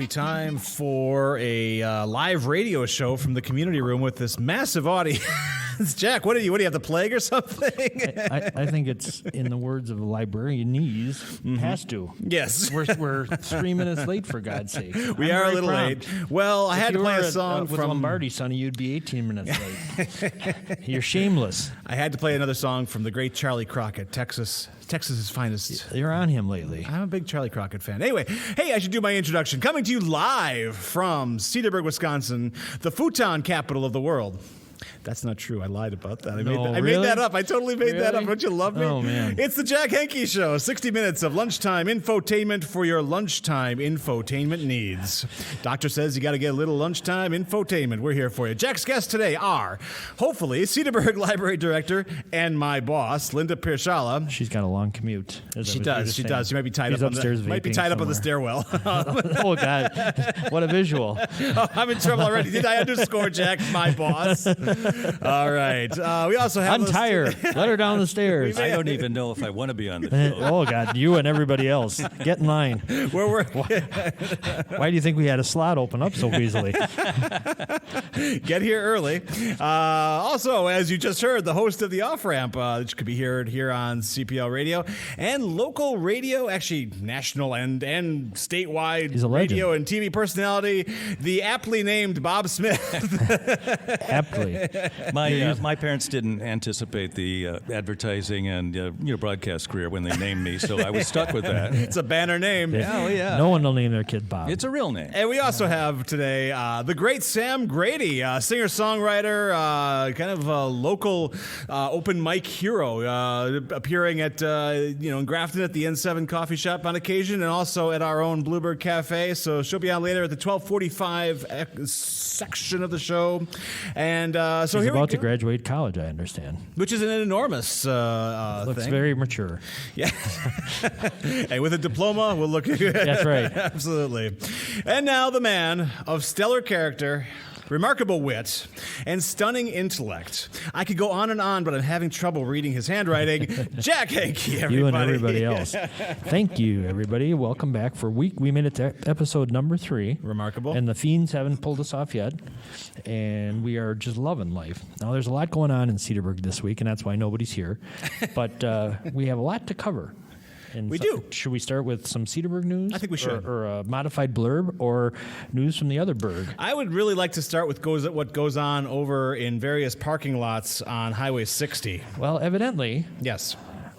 be time for a live radio show from the community room with this massive audience. Jack, what do you have, the plague or something? I think it's, in the words of a librarianese, has to. Yes. We're 3 minutes late, for God's sake. We are a little late. Well, I had to play a song with from Lombardi, Sonny, you'd be 18 minutes late. You're shameless. I had to play another song from the great Charlie Crockett, Texas's finest. You're on him lately. I'm a big Charlie Crockett fan. Anyway, hey, I should do my introduction. Coming to you live from Cedarburg, Wisconsin, the futon capital of the world. That's not true. I lied about that. I made that up. I totally made that up. Don't you love me? Oh, man. It's the Jack Henke Show. 60 minutes of lunchtime infotainment for your lunchtime infotainment needs. Doctor says you got to get a little lunchtime infotainment. We're here for you. Jack's guests today are, hopefully, Cedarburg Library Director and my boss, Linda Pierschalla. She's got a long commute. She does. She might be tied up on the stairwell. Oh, God. What a visual. Oh, I'm in trouble already. Did I underscore Jack, my boss? All right. We also have... Untie her. Let her down the stairs. I don't even know if I want to be on the show. Oh, God. You and everybody else. Get in line. Why do you think we had a slot open up so easily? Get here early. Also, as you just heard, the host of the Off-Ramp, which could be heard here on CPL Radio, and local radio, actually national and statewide radio and TV personality, the aptly named Bob Smith. Aptly. My parents didn't anticipate the advertising and broadcast career when they named me, so I was stuck with that. It's a banner name. Yeah. No one will name their kid Bob. It's a real name. And we also have today the great Sam Grady, singer-songwriter, kind of a local open mic hero, appearing at in Grafton at the N7 Coffee Shop on occasion, and also at our own Bluebird Cafe. So she'll be on later at the 12:45 section of the show. And so He's here about we to graduate college, I understand. Which is an enormous Looks thing. very mature. Yeah. Hey, with a diploma, we'll look at you. That's right. Absolutely. And now the man of stellar character, remarkable wit, and stunning intellect. I could go on, but I'm having trouble reading his handwriting. Jack Henke, everybody. You and everybody else. Thank you, everybody. Welcome back for we made it to episode number 3. Remarkable. And the fiends haven't pulled us off yet. And we are just loving life. Now, there's a lot going on in Cedarburg this week, and that's why nobody's here. But we have a lot to cover. And we do. Should we start with some Cedarburg news? I think we should. Or a modified blurb, or news from the other burg? I would really like to start with what goes on over in various parking lots on Highway 60. Well, evidently, yes.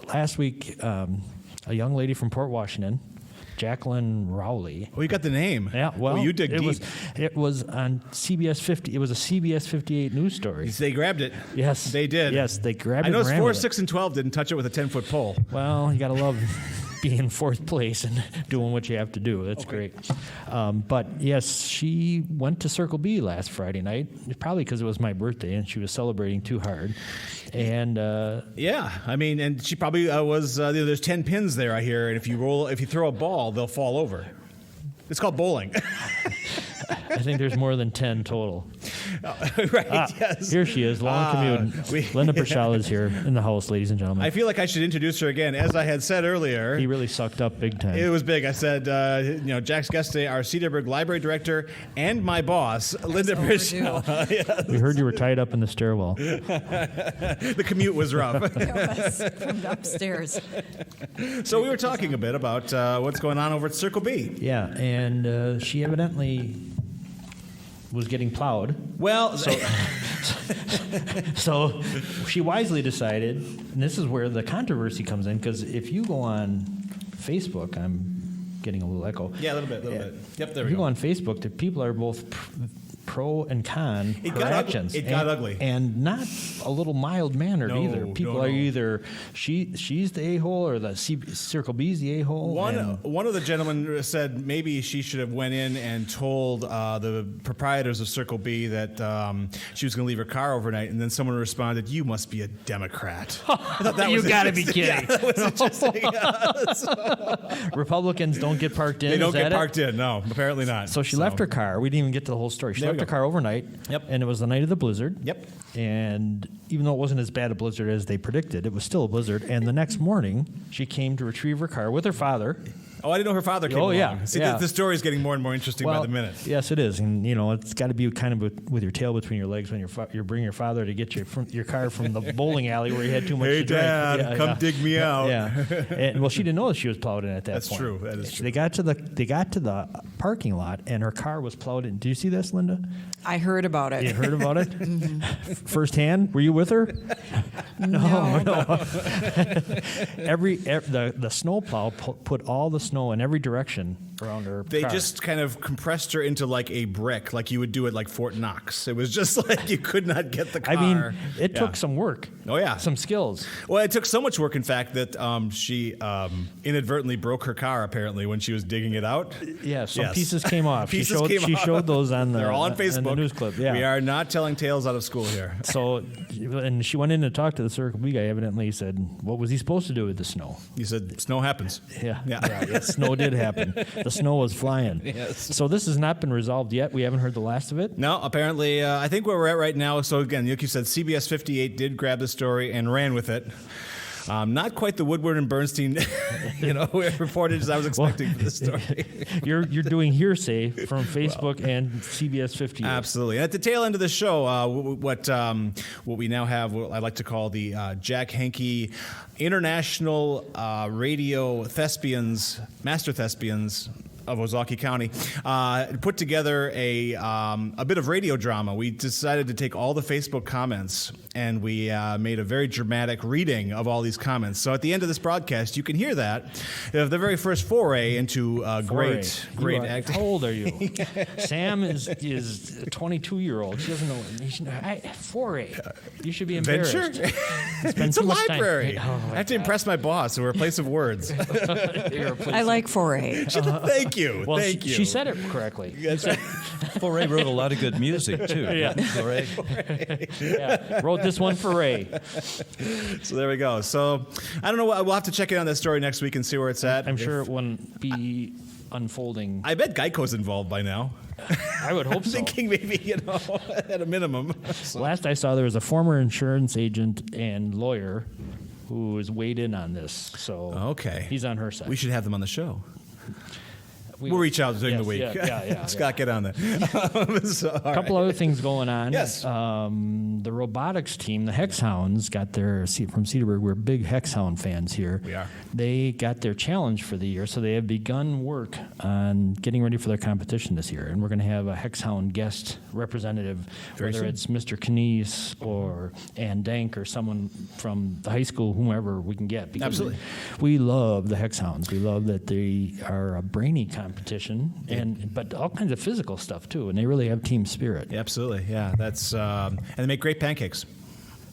Last week, a young lady from Port Washington, Jacqueline Rowley. Oh, you got the name. Yeah, well, you dig deep. It was on CBS 50. It was a CBS 58 news story. They grabbed it. Yes, they did. Yes, they grabbed it. I know it's 4, 6, and 12 didn't touch it with a 10-foot pole. Well, you got to love being in fourth place and doing what you have to do. That's great. But yes, she went to Circle B last Friday night, probably because it was my birthday and she was celebrating too hard. And yeah, I mean, and she probably was. There's 10 pins there, I hear, and if you throw a ball, they'll fall over. It's called bowling. I think there's more than 10 total. Right, yes. Here she is, long commute. Linda Pierschalla is here in the house, ladies and gentlemen. I feel like I should introduce her again. As I had said earlier. He really sucked up big time. It was big. I said, Jack's guest today, our Cedarburg Library Director and my boss, Linda Pierschalla. Yes. We heard you were tied up in the stairwell. The commute was rough. It was from upstairs. So we were talking a bit about what's going on over at Circle B. Yeah, and she evidently was getting plowed. Well, so she wisely decided, and this is where the controversy comes in, because if you go on Facebook, I'm getting a little echo. Yeah, a little bit. Yep, there we go. If you go on Facebook, the people are both pro and con her actions. It got ugly. And not a little mild-mannered either. People are either she's the a-hole or the Circle B's the a-hole. One of the gentlemen said maybe she should have went in and told the proprietors of Circle B that she was going to leave her car overnight, and then someone responded, "You must be a Democrat." You got to be kidding. Yeah, that was interesting. Republicans don't get parked in. They don't get parked in. No, apparently not. So she left her car. We didn't even get to the whole story. She left her car overnight. Yep. And it was the night of the blizzard. Yep. And even though it wasn't as bad a blizzard as they predicted, it was still a blizzard. And the next morning, she came to retrieve her car with her father. Oh, I didn't know her father came Oh, along. yeah, See, yeah. the story is getting more and more interesting by the minute. Yes, it is, and it's got to be kind of with your tail between your legs when you bring your father to get your car from the bowling alley where he had too much Hey, to drink. Dad, come dig me out. Yeah, and, well, she didn't know that she was plowed in at that That's point. true. That is true. They got to the parking lot, and her car was plowed in. Do you see this, Linda? I heard about it. You heard about it firsthand? Were you with her? No. The snowplow put all the snow in every direction around her They car. just kind of compressed her into like a brick, like you would do at like Fort Knox. It was just like you could not get the car. I mean, it took some work. Oh, yeah. Some skills. Well, it took so much work, in fact, that she inadvertently broke her car, apparently, when she was digging it out. Yeah, some Yes. pieces came off. Pieces she came she off. showed those on the They're all on in Facebook. the news clip. Yeah. We are not telling tales out of school here. So, and she went in to talk to the Circle B guy. Evidently, said, "What was he supposed to do with the snow?" You said snow happens. Yeah. Snow did happen. The snow was flying. Yes. So this has not been resolved yet. We haven't heard the last of it. No, apparently, I think where we're at right now. So again, like you said, CBS 58 did grab the story and ran with it. Not quite the Woodward and Bernstein, reportage as I was expecting for this story. You're doing hearsay from Facebook and CBS 58. Absolutely. And at the tail end of the show, what we now have, what I like to call the Jack Henke International Radio Thespians, Master Thespians of Ozaukee County, put together a bit of radio drama. We decided to take all the Facebook comments and we made a very dramatic reading of all these comments. So at the end of this broadcast, you can hear that of the very first foray into great acting. How old are you? Sam is a 22-year-old. She doesn't know. Foray. You should be embarrassed. Venture? Spend It's a too much time- library. Oh, my I have to impress my boss, so we're a place of words. You're a place I of- like 4-H. Thank you. Well, Thank you. she said it correctly. Foray wrote a lot of good music too. Yeah. Foray. Yeah. Wrote this one for Ray. So there we go. So I don't know. We'll have to check in on that story next week and see where it's at. I'm sure it wouldn't be unfolding. I bet Geico's involved by now. I would hope I'm so. thinking maybe, at a minimum. So- Last I saw, there was a former insurance agent and lawyer who was weighed in on this. So Okay. he's on her side. We should have them on the show. We'll reach out during the Yes, week. yeah, Scott, get on that. A couple other things going on. Yes. The robotics team, the Hex Hounds, got their from Cedarburg. We're big Hex Hound fans here. We are. They got their challenge for the year, so they have begun work on getting ready for their competition this year. And we're going to have a Hex Hound guest representative, Very whether soon. it's Mr. Knies or Ann Dank or someone from the high school, whomever we can get. Because Absolutely. We love the Hex Hounds. We love that they are a brainy competition, but all kinds of physical stuff too, and they really have team spirit. Yeah, absolutely. Yeah, that's and they make great pancakes.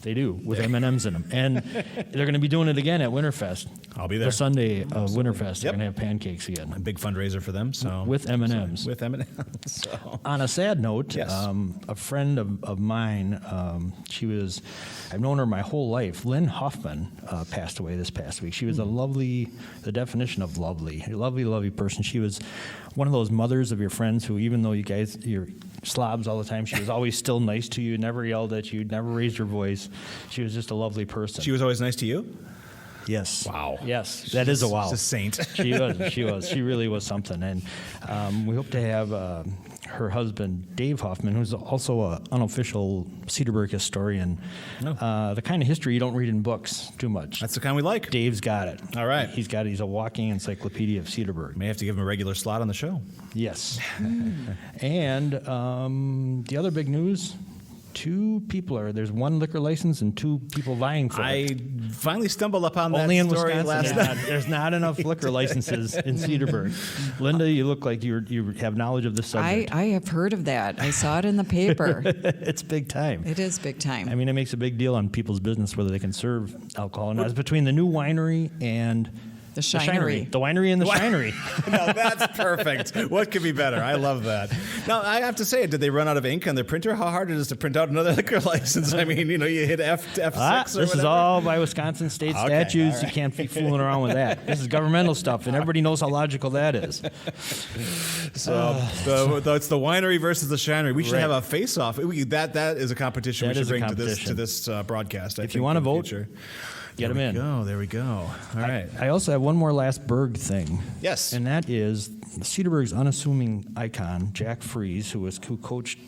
They do, with M&Ms in them. And they're going to be doing it again at Winterfest. I'll be there. The Sunday of Winterfest, they're Yep. going to have pancakes A again. big fundraiser for them. So With M&Ms. With M&Ms. So. On a sad note, Yes. a friend of mine, I've known her my whole life. Lynn Hoffman passed away this past week. She was the definition of lovely, a lovely, lovely person. She was one of those mothers of your friends who, even though you're slobs all the time, she was always still nice to you, never yelled at you, never raised her voice. She was just a lovely person. She was always nice to you? Yes. Wow. Yes, that is a wow. She's a saint. She was. She really was something. And we hope to have her husband, Dave Hoffman, who's also an unofficial Cedarburg historian. The kind of history you don't read in books too much. That's the kind we like. Dave's got it. All right. He's a walking encyclopedia of Cedarburg. May have to give him a regular slot on the show. Yes. And the other big news, there's one liquor license and two people vying for it. I finally stumbled upon Only that in story Wisconsin, last night. there's not enough liquor licenses in Cedarburg. Linda, you look like you have knowledge of this subject. I have heard of that. I saw it in the paper. It's big time. It is big time. I mean, it makes a big deal on people's business whether they can serve alcohol. And that's between the new winery and The Shinery. The winery and the Shinery. No, that's perfect. What could be better? I love that. Now, I have to say, did they run out of ink on their printer? How hard it is to print out another liquor license? I mean, you hit F6 or This whatever. is all by Wisconsin state Okay, statutes. all You right. can't be fooling around with that. This is governmental stuff, and everybody knows how logical that is. So it's the winery versus the Shinery. We should Right. have a face-off. That is a competition That we is should a bring competition. to this broadcast. I If think, you wanna in the vote. future. Get them in. There we go. All right. I also have one more last Berg thing. Yes. And that is Cedarburg's unassuming icon, Jack Freese, who coached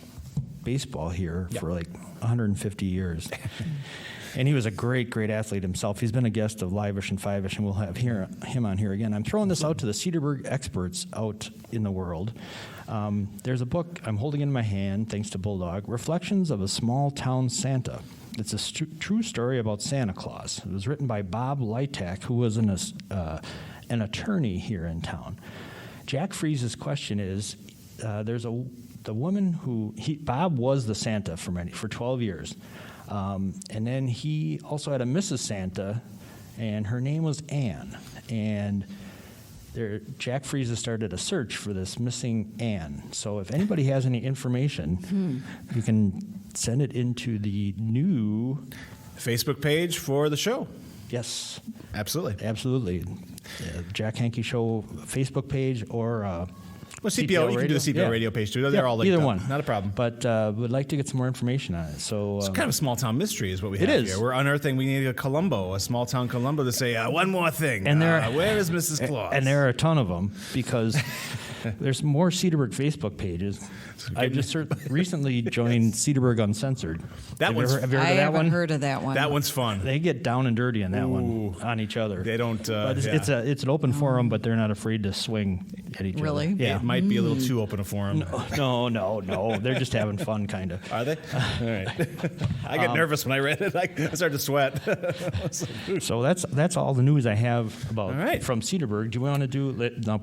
baseball here for like 150 years. And he was a great, great athlete himself. He's been a guest of Live-ish and Five-ish, and we'll have him on here again. I'm throwing this out to the Cedarburg experts out in the world. There's a book I'm holding in my hand, thanks to Bulldog, Reflections of a Small Town Santa. It's a true story about Santa Claus. It was written by Bob Lightack, who was an attorney here in town. Jack Freese's question is, the woman who Bob was the Santa for 12 years. And then he also had a Mrs. Santa, and her name was Anne. And Jack Freese has started a search for this missing Anne. So if anybody has any information, you can send it into the new Facebook page for the show. Yes. Absolutely. Jack Henke Show Facebook page or Well, CPO, you can do the CPO radio page too. They're all linked either up. one. Not a problem. But would like to get some more information on it. So It's kind of a small town mystery is what we It have is. here. We're unearthing, we need a small town Columbo to say, one more thing. And where is Mrs. Claus? And there are a ton of them because there's more Cedarburg Facebook pages. I just recently joined Cedarburg Uncensored. Have you ever heard of I that haven't one? heard of that one. That one's fun. They get down and dirty on that one on each other. They don't. But it's an open forum, but they're not afraid to swing at each Really? other. Yeah. It might be a little too open a forum. No. They're just having fun, kind of. Are they? All right. I get nervous when I read it. I started to sweat. So that's all the news I have about All right. from Cedarburg. Do you want to do now?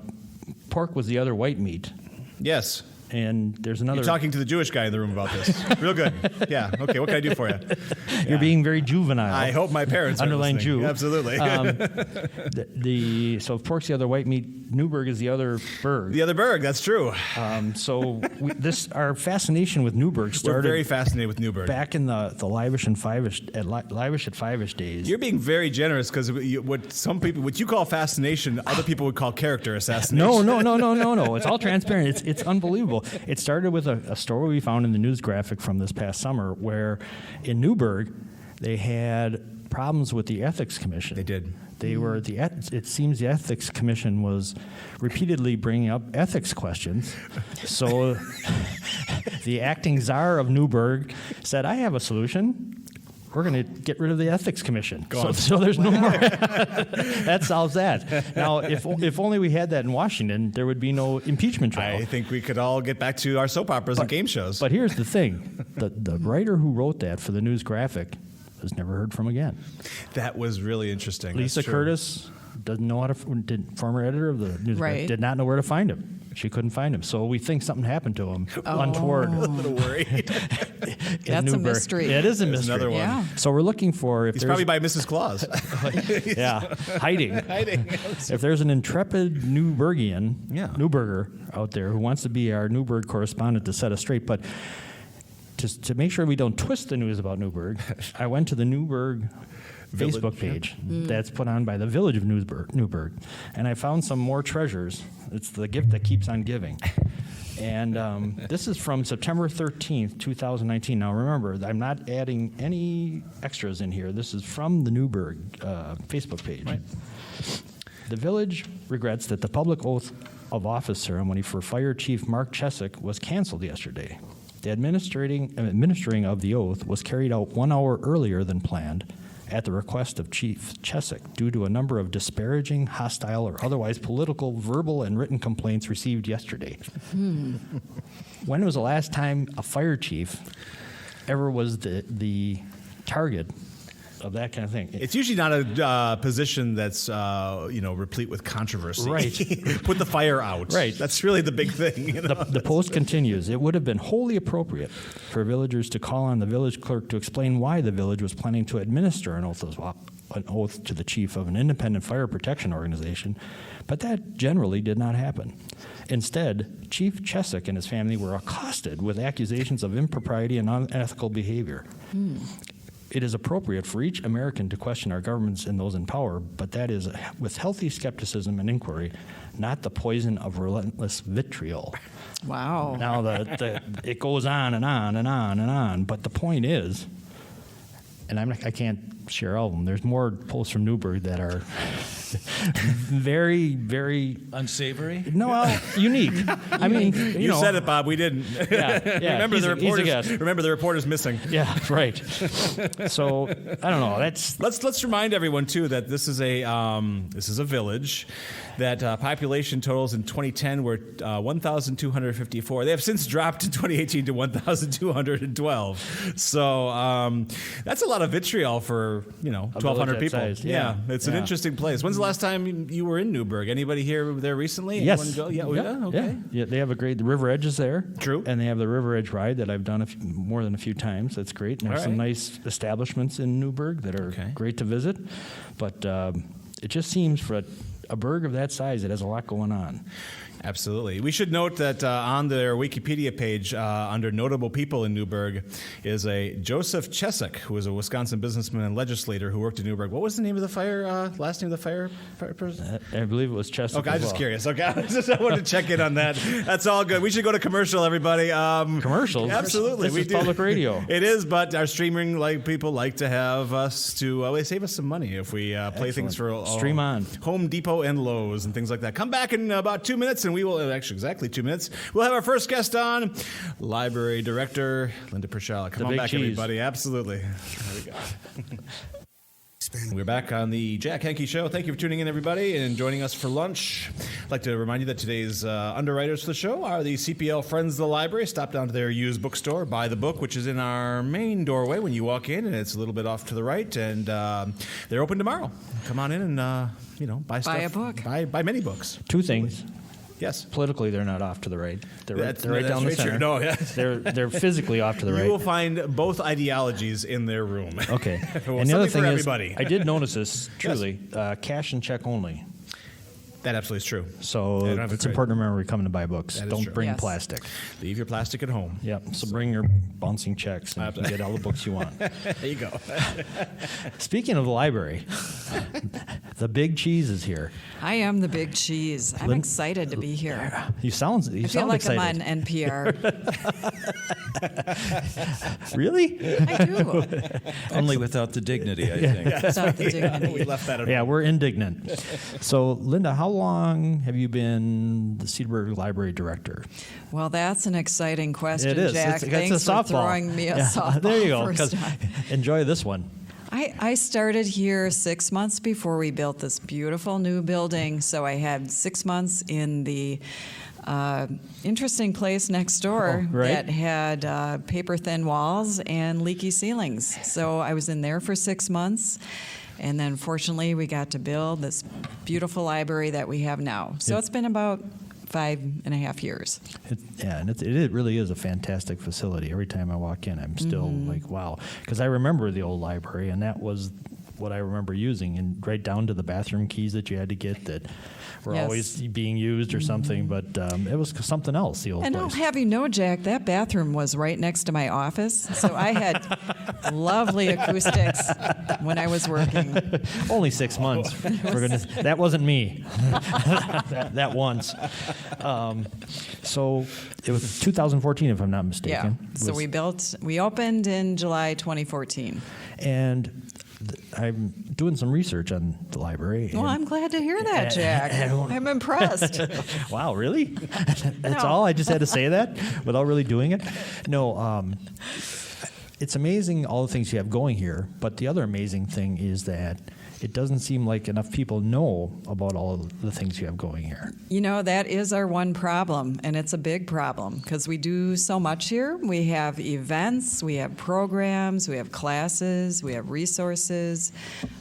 Pork was the other white meat, Yes. and there's another. You're talking to the Jewish guy in the room about this. Real good. Yeah. Okay. What can I do for you? You're being very juvenile. I hope my parents are Underline listening. Jew. Absolutely. So if Pork's the other white meat, Newburgh is the other Berg. The other Berg. That's true. Our fascination with Newburgh We're started very fascinated with Newberg. back in the Live-ish and Five-ish Live-ish at Five-ish days. You're being very generous because what you call fascination, other people would call character assassination. No. It's all transparent. It's unbelievable. It started with a story we found in the news graphic from this past summer where in Newburgh they had problems with the Ethics Commission. They did. It seems the Ethics Commission was repeatedly bringing up ethics questions. So the acting czar of Newburgh said, I have a solution. We're going to get rid of the Ethics Commission. So there's no more. That solves that. Now, if only we had that in Washington, there would be no impeachment trial. I think we could all get back to our soap operas and game shows. But here's the thing. The writer who wrote that for the news graphic was never heard from again. That was really interesting. Lisa That's true. Curtis doesn't know how to. Former editor of the news graphic did not know where to find him. She couldn't find him. So we think something happened to him untoward. A little worried. That's a mystery. It is a mystery. Another one. Yeah. So we're looking for if He's there's probably by Mrs. Claus. hiding. If there's an intrepid Newburger out there who wants to be our Newburgh correspondent to set us straight, but to make sure we don't twist the news about Newburgh, I went to the Newburgh Facebook page that's put on by the Village of Newburgh, and I found some more treasures. It's the gift that keeps on giving. And this is from September 13th, 2019. Now remember, I'm not adding any extras in here. This is from the Newburgh Facebook page. Right. The village regrets that the public oath of office ceremony for Fire Chief Mark Chesick was canceled yesterday. The administering of the oath was carried out 1 hour earlier than planned at the request of Chief Chesick due to a number of disparaging, hostile, or otherwise political verbal and written complaints received yesterday. When was the last time a fire chief ever was the target of that kind of thing? It's usually not a position that's replete with controversy. Right. Put the fire out. Right. That's really the big thing. The post continues. It would have been wholly appropriate for villagers to call on the village clerk to explain why the village was planning to administer an oath to the chief of an independent fire protection organization, but that generally did not happen. Instead, Chief Chesick and his family were accosted with accusations of impropriety and unethical behavior. It is appropriate for each American to question our governments and those in power, but that is with healthy skepticism and inquiry, not the poison of relentless vitriol. Wow. Now, it goes on and on and on and on, but the point is, and I can't share all of them. There's more posts from Newburgh that are very, very Unsavory? unique. I mean, You said it, Bob. We didn't. Yeah. remember he's the a reporters. guest. Remember the reporter's missing. Yeah, right. So I don't know. Let's remind everyone too that this is a village that population totals in 2010 were 1,254. They have since dropped in 2018 to 1,212. So that's a lot of vitriol for 1,200 people. Size, yeah, it's an Yeah. interesting place. When's the last time you were in Newburgh? Anybody here there recently? Yes. Anyone go? Yeah. Okay. Yeah, they have the River Edge is there. True. And they have the River Edge ride that I've done more than a few times. That's great. And there's All some right. nice establishments in Newburgh that are great to visit. But it just seems for a burg of that size, it has a lot going on. Absolutely. We should note that on their Wikipedia page, under notable people in Newburgh, is a Joseph Chesek, who was a Wisconsin businessman and legislator who worked in Newburgh. What was the name of the last name of the fire person? I believe it was Chester. Okay, I'm just curious. Okay, I wanted to check in on that. That's all good. We should go to commercial, everybody. Commercials? Absolutely. This is public radio. It is, but our streaming people like to have us to they save us some money if we play things for Stream on. Home Depot and Lowe's and things like that. Come back in about 2 minutes, and we will actually exactly 2 minutes. We'll have our first guest on, Library Director Linda Pierschalla. Come on big back, cheese. everybody. Absolutely. There we go. We're back on the Jack Henke Show. Thank you for tuning in, everybody, and joining us for lunch. I'd like to remind you that today's underwriters for the show are the CPL Friends of the Library. Stop down to their used bookstore, buy the book, which is in our main doorway when you walk in, and it's a little bit off to the right. And they're open tomorrow. Come on in and buy stuff. Buy a book. Buy many books. Two things. Yes. Politically, they're not off to the right. They're right That's down the very true. center. No, yeah. They're physically off to the right. You will find both ideologies in their room. Okay. Well, And the other something thing for is, everybody. I did notice this, truly, cash and check only. That absolutely is true. So They don't have it's a important to remember when you come to buy books. That is Don't true. bring Yes. plastic. Leave your plastic at home. Yep. So bring your bouncing checks and you can get all the books you want. There you go. Speaking of the library, the big cheese is here. I am the big cheese. I'm Lin- excited to be here. You sound I feel like excited. I'm on NPR. Really? I do. Only without the dignity, I think. Without the We dignity. left that at Yeah, home. we're indignant. So, Linda, how long have you been the Cedarburg Library Director? Well, that's an exciting question, It is. Jack. It's Thanks a softball. for throwing me a Yeah, softball. there you go. first 'cause time. enjoy this one. I started here 6 months before we built this beautiful new building, so I had 6 months in the interesting place next door Oh, right. that had paper-thin walls and leaky ceilings. So I was in there for 6 months, and then fortunately we got to build this beautiful library that we have now. So it's been about 5.5 years. And it really is a fantastic facility. Every time I walk in, I'm still like, wow. Because I remember the old library, and that was what I remember using, and right down to the bathroom keys that you had to get that were Yes. always being used or something. But it was something else, the old And I'll place. have you know, Jack, that bathroom was right next to my office, so I had lovely acoustics when I was working. Only 6 months. That wasn't me. that once. So it was 2014, if I'm not Yeah. mistaken. So we opened in July 2014. And I'm doing some research on the library. Well, and- I'm glad to hear that, Jack. I'm impressed. Wow, really? That's No. all? I just had to say that without really doing it? No, it's amazing all the things you have going here, but the other amazing thing is that it doesn't seem like enough people know about all of the things you have going here. You know, that is our one problem, and it's a big problem because we do so much here. We have events, we have programs, we have classes, we have resources.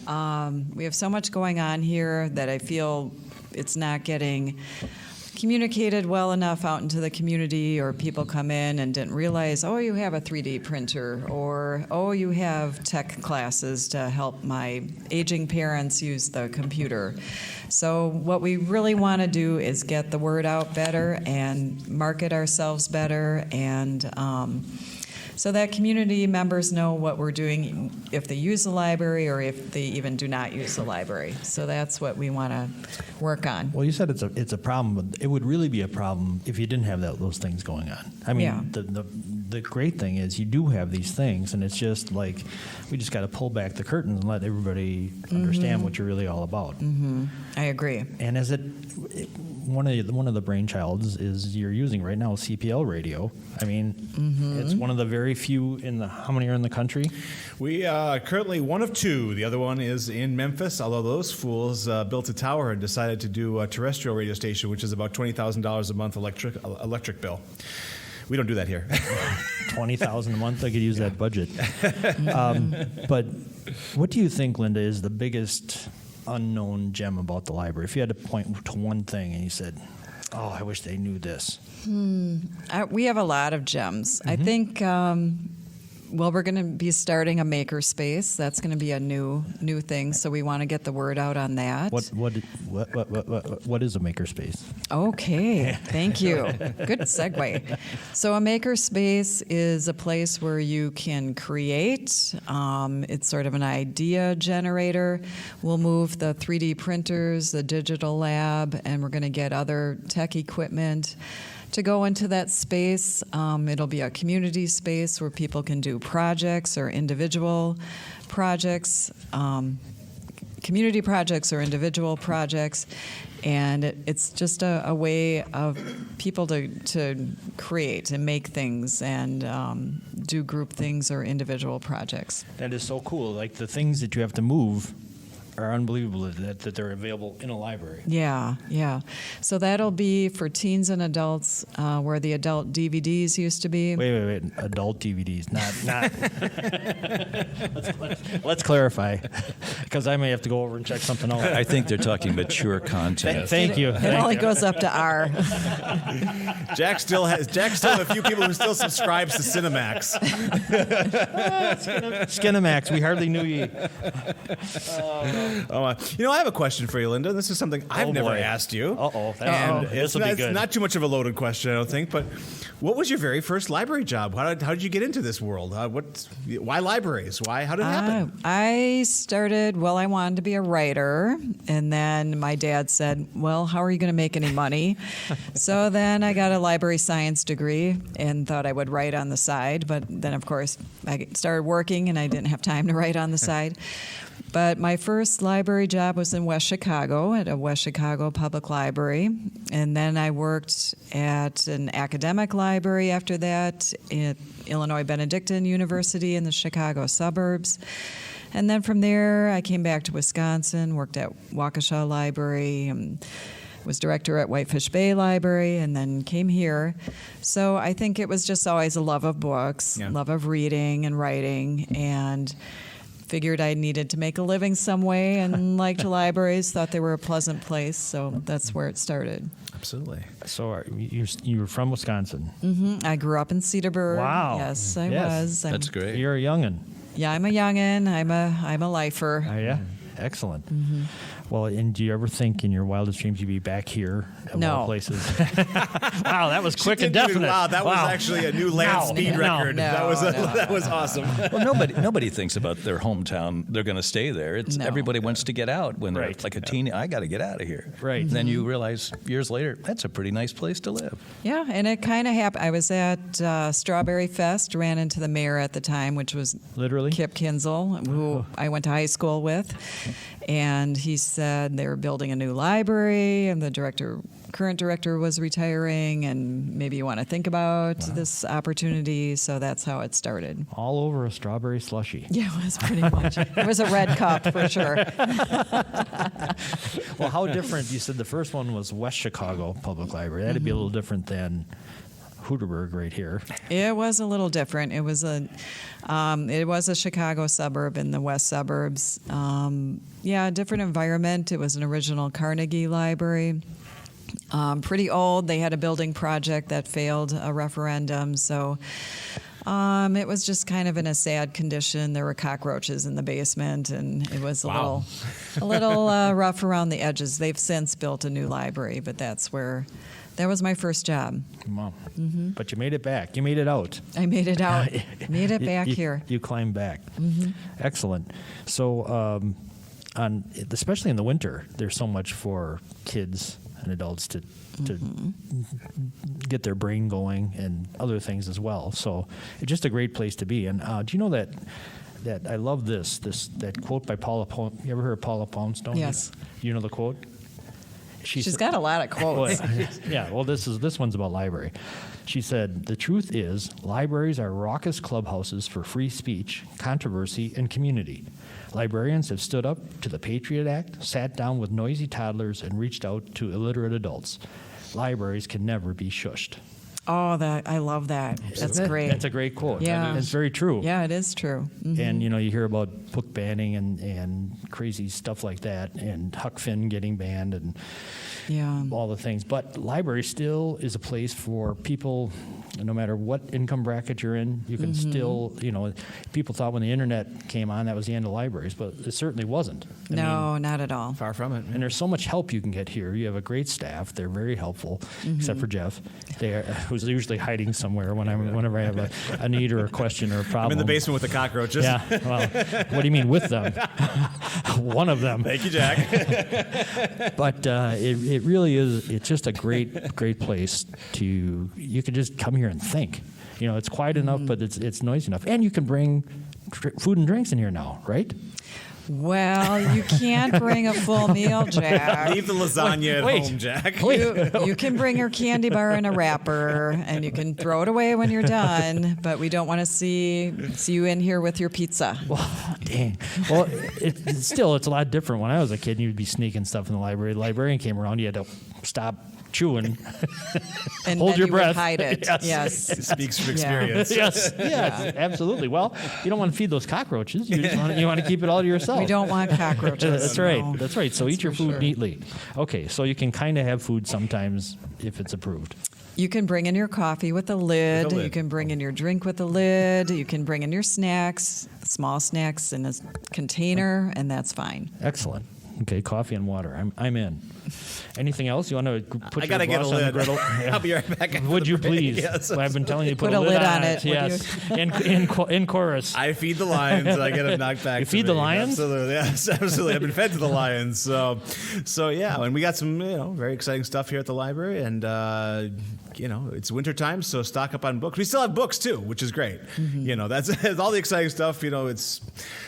We have so much going on here that I feel it's not getting communicated well enough out into the community, or people come in and didn't realize, oh, you have a 3D printer, or oh, you have tech classes to help my aging parents use the computer. So what we really want to do is get the word out better and market ourselves better, and so that community members know what we're doing if they use the library or if they even do not use the library. So that's what we want to work on. Well, you said it's a problem, but it would really be a problem if you didn't have those things going on. I mean, Yeah. the the great thing is you do have these things, and it's just like we just got to pull back the curtains and let everybody understand what you're really all about. I agree. And as one of the brainchilds is you're using right now CPL radio. I mean, it's one of the very few how many are in the country? We are currently one of two. The other one is in Memphis, although those fools built a tower and decided to do a terrestrial radio station, which is about $20,000 a month electric bill. We don't do that here. $20,000 a month, I could use that budget. But what do you think, Linda, is the biggest unknown gem about the library? If you had to point to one thing and you said, oh, I wish they knew this. We have a lot of gems. I think, we're going to be starting a maker space. That's going to be a new thing, so we want to get the word out on that. What is a maker space? Okay, thank you. Good segue. So a maker space is a place where you can create. It's sort of an idea generator. We'll move the 3D printers, the digital lab, and we're going to get other tech equipment to go into that space. It'll be a community space where people can do projects or individual projects, community projects or individual projects. And it's just a way of people to create and make things and do group things or individual projects. That is so cool. Like the things that you have to move are unbelievable that they're available in a library. Yeah. So that'll be for teens and adults, where the adult DVDs used to be. Wait. Adult DVDs, not. Let's clarify, because I may have to go over and check something out. I think they're talking mature content. Thank you. It only goes up to R. Jack's still a few people who still subscribes to Cinemax. Skinamax, we hardly knew you. I have a question for you, Linda. This is something I've never asked you. And This will be good. It's not too much of a loaded question, I don't think. But what was your very first library job? How did you get into this world? Why libraries? How did it happen? I started, I wanted to be a writer. And then my dad said, well, how are you going to make any money? So then I got a library science degree and thought I would write on the side. But then, of course, I started working and I didn't have time to write on the side. But my first library job was in West Chicago at a West Chicago public library. And then I worked at an academic library after that at Illinois Benedictine University in the Chicago suburbs. And then from there, I came back to Wisconsin, worked at Waukesha Library, was director at Whitefish Bay Library, and then came here. So I think it was just always a love of books, love of reading and writing, and figured I needed to make a living some way and liked libraries, thought they were a pleasant place, so that's where it started. Absolutely. So you were from Wisconsin? Mm-hmm. I grew up in Cedarburg. Wow. Yes, I was. That's great. You're a youngin'. Yeah, I'm a youngin'. I'm a lifer. Yeah. Excellent. Mm-hmm. Well, and do you ever think in your wildest dreams you'd be back here of all places? Wow, that was quick and definite. Wow, that was actually a new land speed record. That was awesome. Well, nobody thinks about their hometown. They're going to stay there. Everybody wants to get out when they're like a teen. I got to get out of here. Right. And then you realize years later, that's a pretty nice place to live. Yeah, and it kind of happened. I was at Strawberry Fest, ran into the mayor at the time, which was literally Kip Kinzel, who I went to high school with. And he said they were building a new library, and the current director was retiring, and maybe you want to think about this opportunity. So that's how it started. All over a strawberry slushie. Yeah, it was pretty much. It was a red cup for sure. Well, how different? You said the first one was West Chicago Public Library. That'd be a little different than Hooterburg right here. It was a little different. It was a Chicago suburb in the west suburbs. Different environment. It was an original Carnegie library. Pretty old. They had a building project that failed a referendum, so it was just kind of in a sad condition. There were cockroaches in the basement, and it was a little rough around the edges. They've since built a new library, but that was my first job. Wow. Mm-hmm. But you made it back. You made it out. I made it out. Made it back here. You climbed back. Mm-hmm. Excellent. So, especially in the winter, there's so much for kids and adults to get their brain going and other things as well. So it's just a great place to be. And do you know that I love that quote by Paula Poundstone? You ever heard of Paula Poundstone? Yes. You know the quote? She's got a lot of quotes. Yeah, well, this one's about library. She said, "The truth is, libraries are raucous clubhouses for free speech, controversy, and community. Librarians have stood up to the Patriot Act, sat down with noisy toddlers, and reached out to illiterate adults. Libraries can never be shushed." Oh, I love that. That's great. That's a great quote. Yeah. It's very true. Yeah, it is true. Mm-hmm. And, you hear about book banning and crazy stuff like that, and Huck Finn getting banned and all the things. But library still is a place for people, no matter what income bracket you're in, you can still, people thought when the internet came on that was the end of libraries, but it certainly wasn't. I mean, not at all. Far from it. and there's so much help you can get here. You have a great staff. They're very helpful, except for Jeff. Who's usually hiding somewhere whenever I have a need or a question or a problem. I'm in the basement with the cockroaches. Yeah. Well, what do you mean with them? One of them. Thank you, Jack. But it really is. It's just a great place you can just come here and think. It's quiet enough, but it's noisy enough, and you can bring food and drinks in here now, right? Well, you can't bring a full meal, Jack. Leave the lasagna at home, Jack. You can bring your candy bar in a wrapper, and you can throw it away when you're done. But we don't want to see you in here with your pizza. Well, dang. Well, it's a lot different. When I was a kid, you'd be sneaking stuff in the library. The librarian came around, you had to stop chewing, And hold then your you breath. would hide it. Yes. It speaks from experience. Yes, absolutely. Well, you don't want to feed those cockroaches. You want to keep it all to yourself. We don't want cockroaches. That's right. No. That's right. So eat your for food sure. neatly. Okay, so you can kind of have food sometimes if it's approved. You can bring in your coffee with a lid. With a lid. You can bring in your drink with a lid. You can bring in your snacks, small snacks in a container, and that's fine. Excellent. Okay, coffee and water. I'm in. Anything else? You want to put I your gotta get a gloss on the lid. griddle? I'll be right back. after Would the you break. please? Yes. Well, I've been telling you to Put a lid on it, would Yes, in chorus. I feed the lions. I get them knocked back. You to feed the me. lions? Absolutely, yes, absolutely. I've been fed to the lions. So yeah, and we got some very exciting stuff here at the library, and it's wintertime, so stock up on books. We still have books too, which is great. That's all the exciting stuff. It's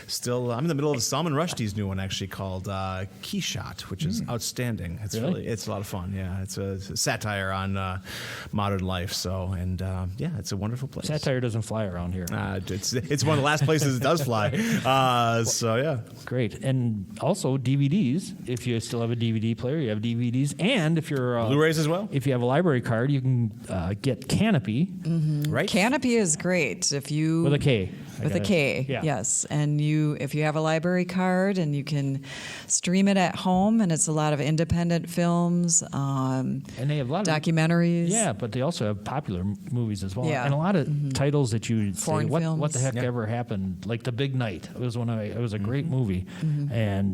still. I'm in the middle of Salman Rushdie's new one, actually called Key Shot, which is outstanding. It's Really? it's a lot of fun. Yeah, it's a satire on modern life. So it's a wonderful place. Satire doesn't fly around here. It's one of the last places it does fly. So yeah. Great. And also DVDs. If you still have a DVD player, you have DVDs. And if you're Blu-rays as well. If you have a library card, you can get Canopy Right. Canopy is great if you with a K. With a K, Yeah. yes. And if you have a library card, and you can stream it at home, and it's a lot of independent films, And they have a lot of documentaries. Yeah, but they also have popular movies as well, Yeah. and a lot of titles that you say, Foreign what films. the heck Yeah. ever happened? Like The Big Night. It was it was a great movie, and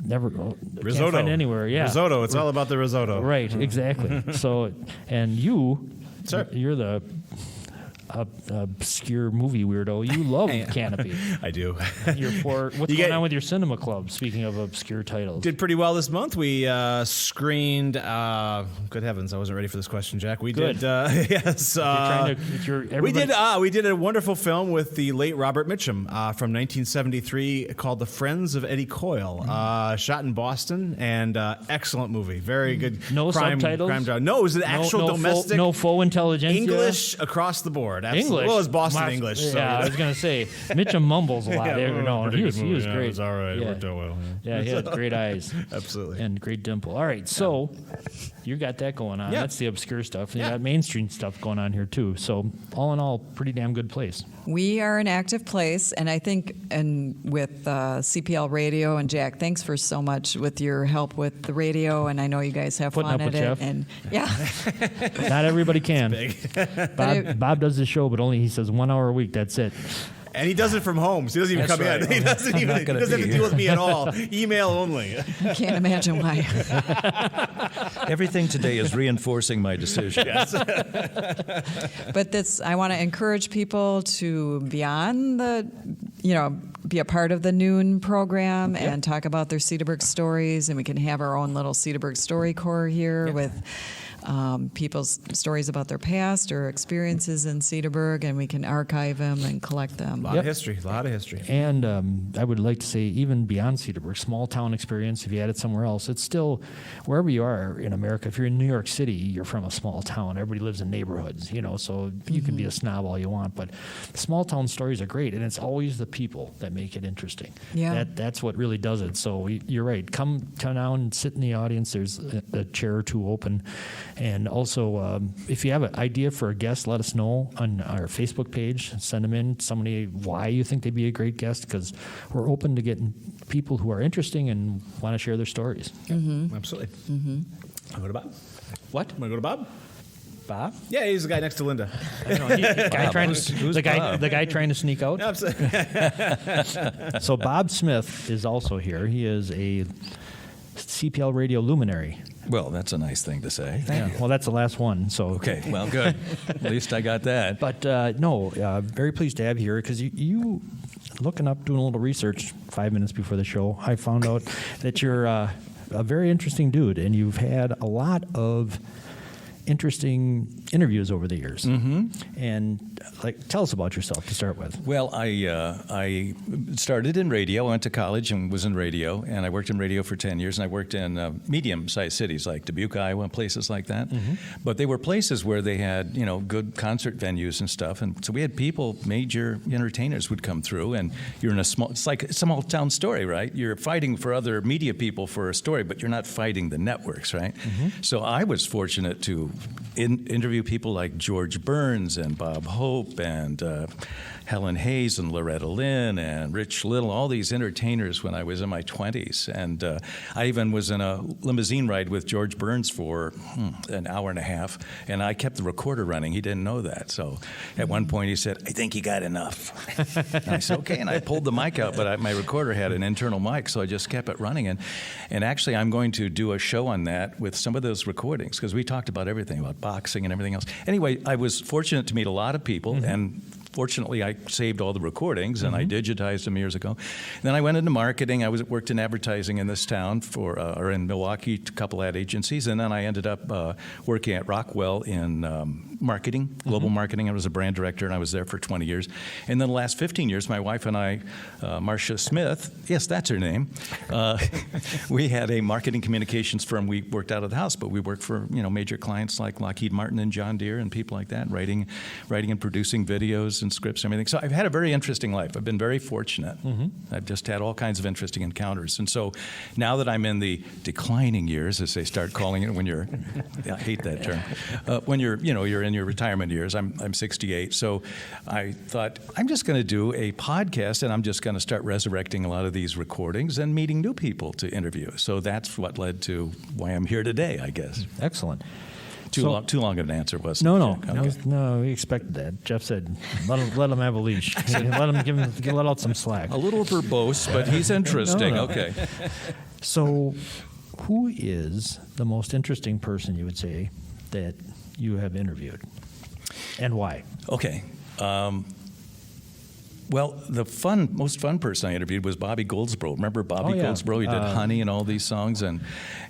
never can't Risotto. find it anywhere. Yeah, Risotto. It's all about the risotto. right, exactly. So, and you, Sir. you're the obscure movie weirdo. You love Canopy. I do. What's You going get- on with your cinema club? Speaking of obscure titles, Did pretty well this month. We screened. Good heavens, I wasn't ready for this question, Jack. We Good. did. Yes. We did. We did a wonderful film with the late Robert Mitchum from 1973 called "The Friends of Eddie Coyle." Shot in Boston, and excellent movie. Very good. No subtitles? Crime drama. No, it was an actual domestic. no faux intelligentsia. English across the board. Absolutely. English. Well, it's Boston English. So, Yeah, I was gonna say Mitchum mumbles a lot. pretty he good was movie. great. It was all right. It Yeah. worked out well. Yeah, he had great eyes. Absolutely. And great dimple. All right, so you got that going on. Yeah. That's the obscure stuff. And Yeah. you got mainstream stuff going on here too. So all in all, pretty damn good place. We are an active place, and I think, and with CPL Radio, and Jack, thanks for so much with your help with the radio, and I know you guys have Putting fun up at with it. Jeff. And yeah, Not everybody can. But Bob does the show, but only he says 1 hour a week. That's it. And he does it from home, so he doesn't even That's come in. right. He doesn't even. He gonna doesn't have be to deal here. with me at all. Email only. I can't imagine why. Everything today is reinforcing my decision. But I want to encourage people to, beyond the, be a part of the noon program and talk about their Cedarburg stories, and we can have our own little Cedarburg story corps here with people's stories about their past or experiences in Cedarburg, and we can archive them and collect them. A lot of history. And I would like to say, even beyond Cedarburg, small town experience, if you had it somewhere else, it's still, wherever you are in America, if you're in New York City, you're from a small town. Everybody lives in neighborhoods, so you can be a snob all you want. But small town stories are great, and it's always the people that make it interesting. Yeah. That's what really does it. So you're right. Come down and sit in the audience. There's a chair or two open. And also, if you have an idea for a guest, let us know on our Facebook page. Send them in, somebody, why you think they'd be a great guest, because we're open to getting people who are interesting and want to share their stories. Absolutely. I'll go to Bob. What? Want to go to Bob? Bob? Yeah, he's the guy next to Linda. The guy trying to sneak out. Absolutely. So Bob Smith is also here. He is a CPL radio luminary. Well, that's a nice thing to say. Yeah, well, that's the last one. So Okay, well, good. At least I got that. But very pleased to have you here, because you looking up, doing a little research 5 minutes before the show, I found out that you're a very interesting dude, and you've had a lot of interesting interviews over the years. And tell us about yourself to start with. Well, I started in radio. I went to college and was in radio, and I worked in radio for 10 years, and I worked in medium-sized cities like Dubuque, Iowa, and places like that. But they were places where they had, good concert venues and stuff, and so we had people, major entertainers would come through, and you're in it's like a small town story, right? You're fighting for other media people for a story, but you're not fighting the networks, right? So I was fortunate to interview people like George Burns and Bob Hope and Helen Hayes and Loretta Lynn and Rich Little, all these entertainers when I was in my 20s. And I even was in a limousine ride with George Burns for an hour and a half, and I kept the recorder running. He didn't know that. So at one point he said, "I think you got enough." And I said, "Okay," and I pulled the mic out, but my recorder had an internal mic, so I just kept it running. And actually I'm going to do a show on that with some of those recordings, because we talked about everything, about boxing and everything else. Anyway, I was fortunate to meet a lot of people, and fortunately, I saved all the recordings, and I digitized them years ago. Then I went into marketing. I worked in advertising in this town or in Milwaukee, a couple ad agencies, and then I ended up working at Rockwell in marketing, global marketing. I was a brand director, and I was there for 20 years. And then the last 15 years, my wife and I, Marcia Smith, yes, that's her name, we had a marketing communications firm. We worked out of the house, but we worked for major clients like Lockheed Martin and John Deere and people like that, writing and producing videos and scripts and everything. So I've had a very interesting life. I've been very fortunate. I've just had all kinds of interesting encounters. And so now that I'm in the declining years, as they start calling it when you're, I hate that term, when you're in your retirement years, I'm 68. So I thought, I'm just going to do a podcast, and I'm just going to start resurrecting a lot of these recordings and meeting new people to interview. So that's what led to why I'm here today, I guess. Excellent. Too long of an answer, wasn't it? No, we expected that. Jeff said, let him have a leash. let out some slack. A little verbose, but he's interesting. No. Okay. So, who is the most interesting person you would say that you have interviewed, and why? Okay. Well, the most fun person I interviewed was Bobby Goldsboro. Remember Bobby Goldsboro? He did Honey and all these songs. And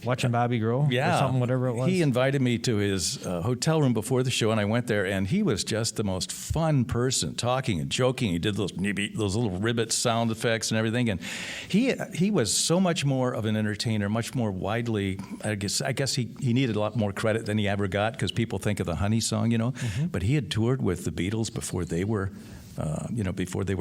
Watching Bobby grow? Yeah. Or something, whatever it was? He invited me to his hotel room before the show, and I went there, and he was just the most fun person, talking and joking. He did those little ribbit sound effects and everything. And he was so much more of an entertainer, much more widely, I guess he needed a lot more credit than he ever got, because people think of the Honey song, But he had toured with the Beatles before they were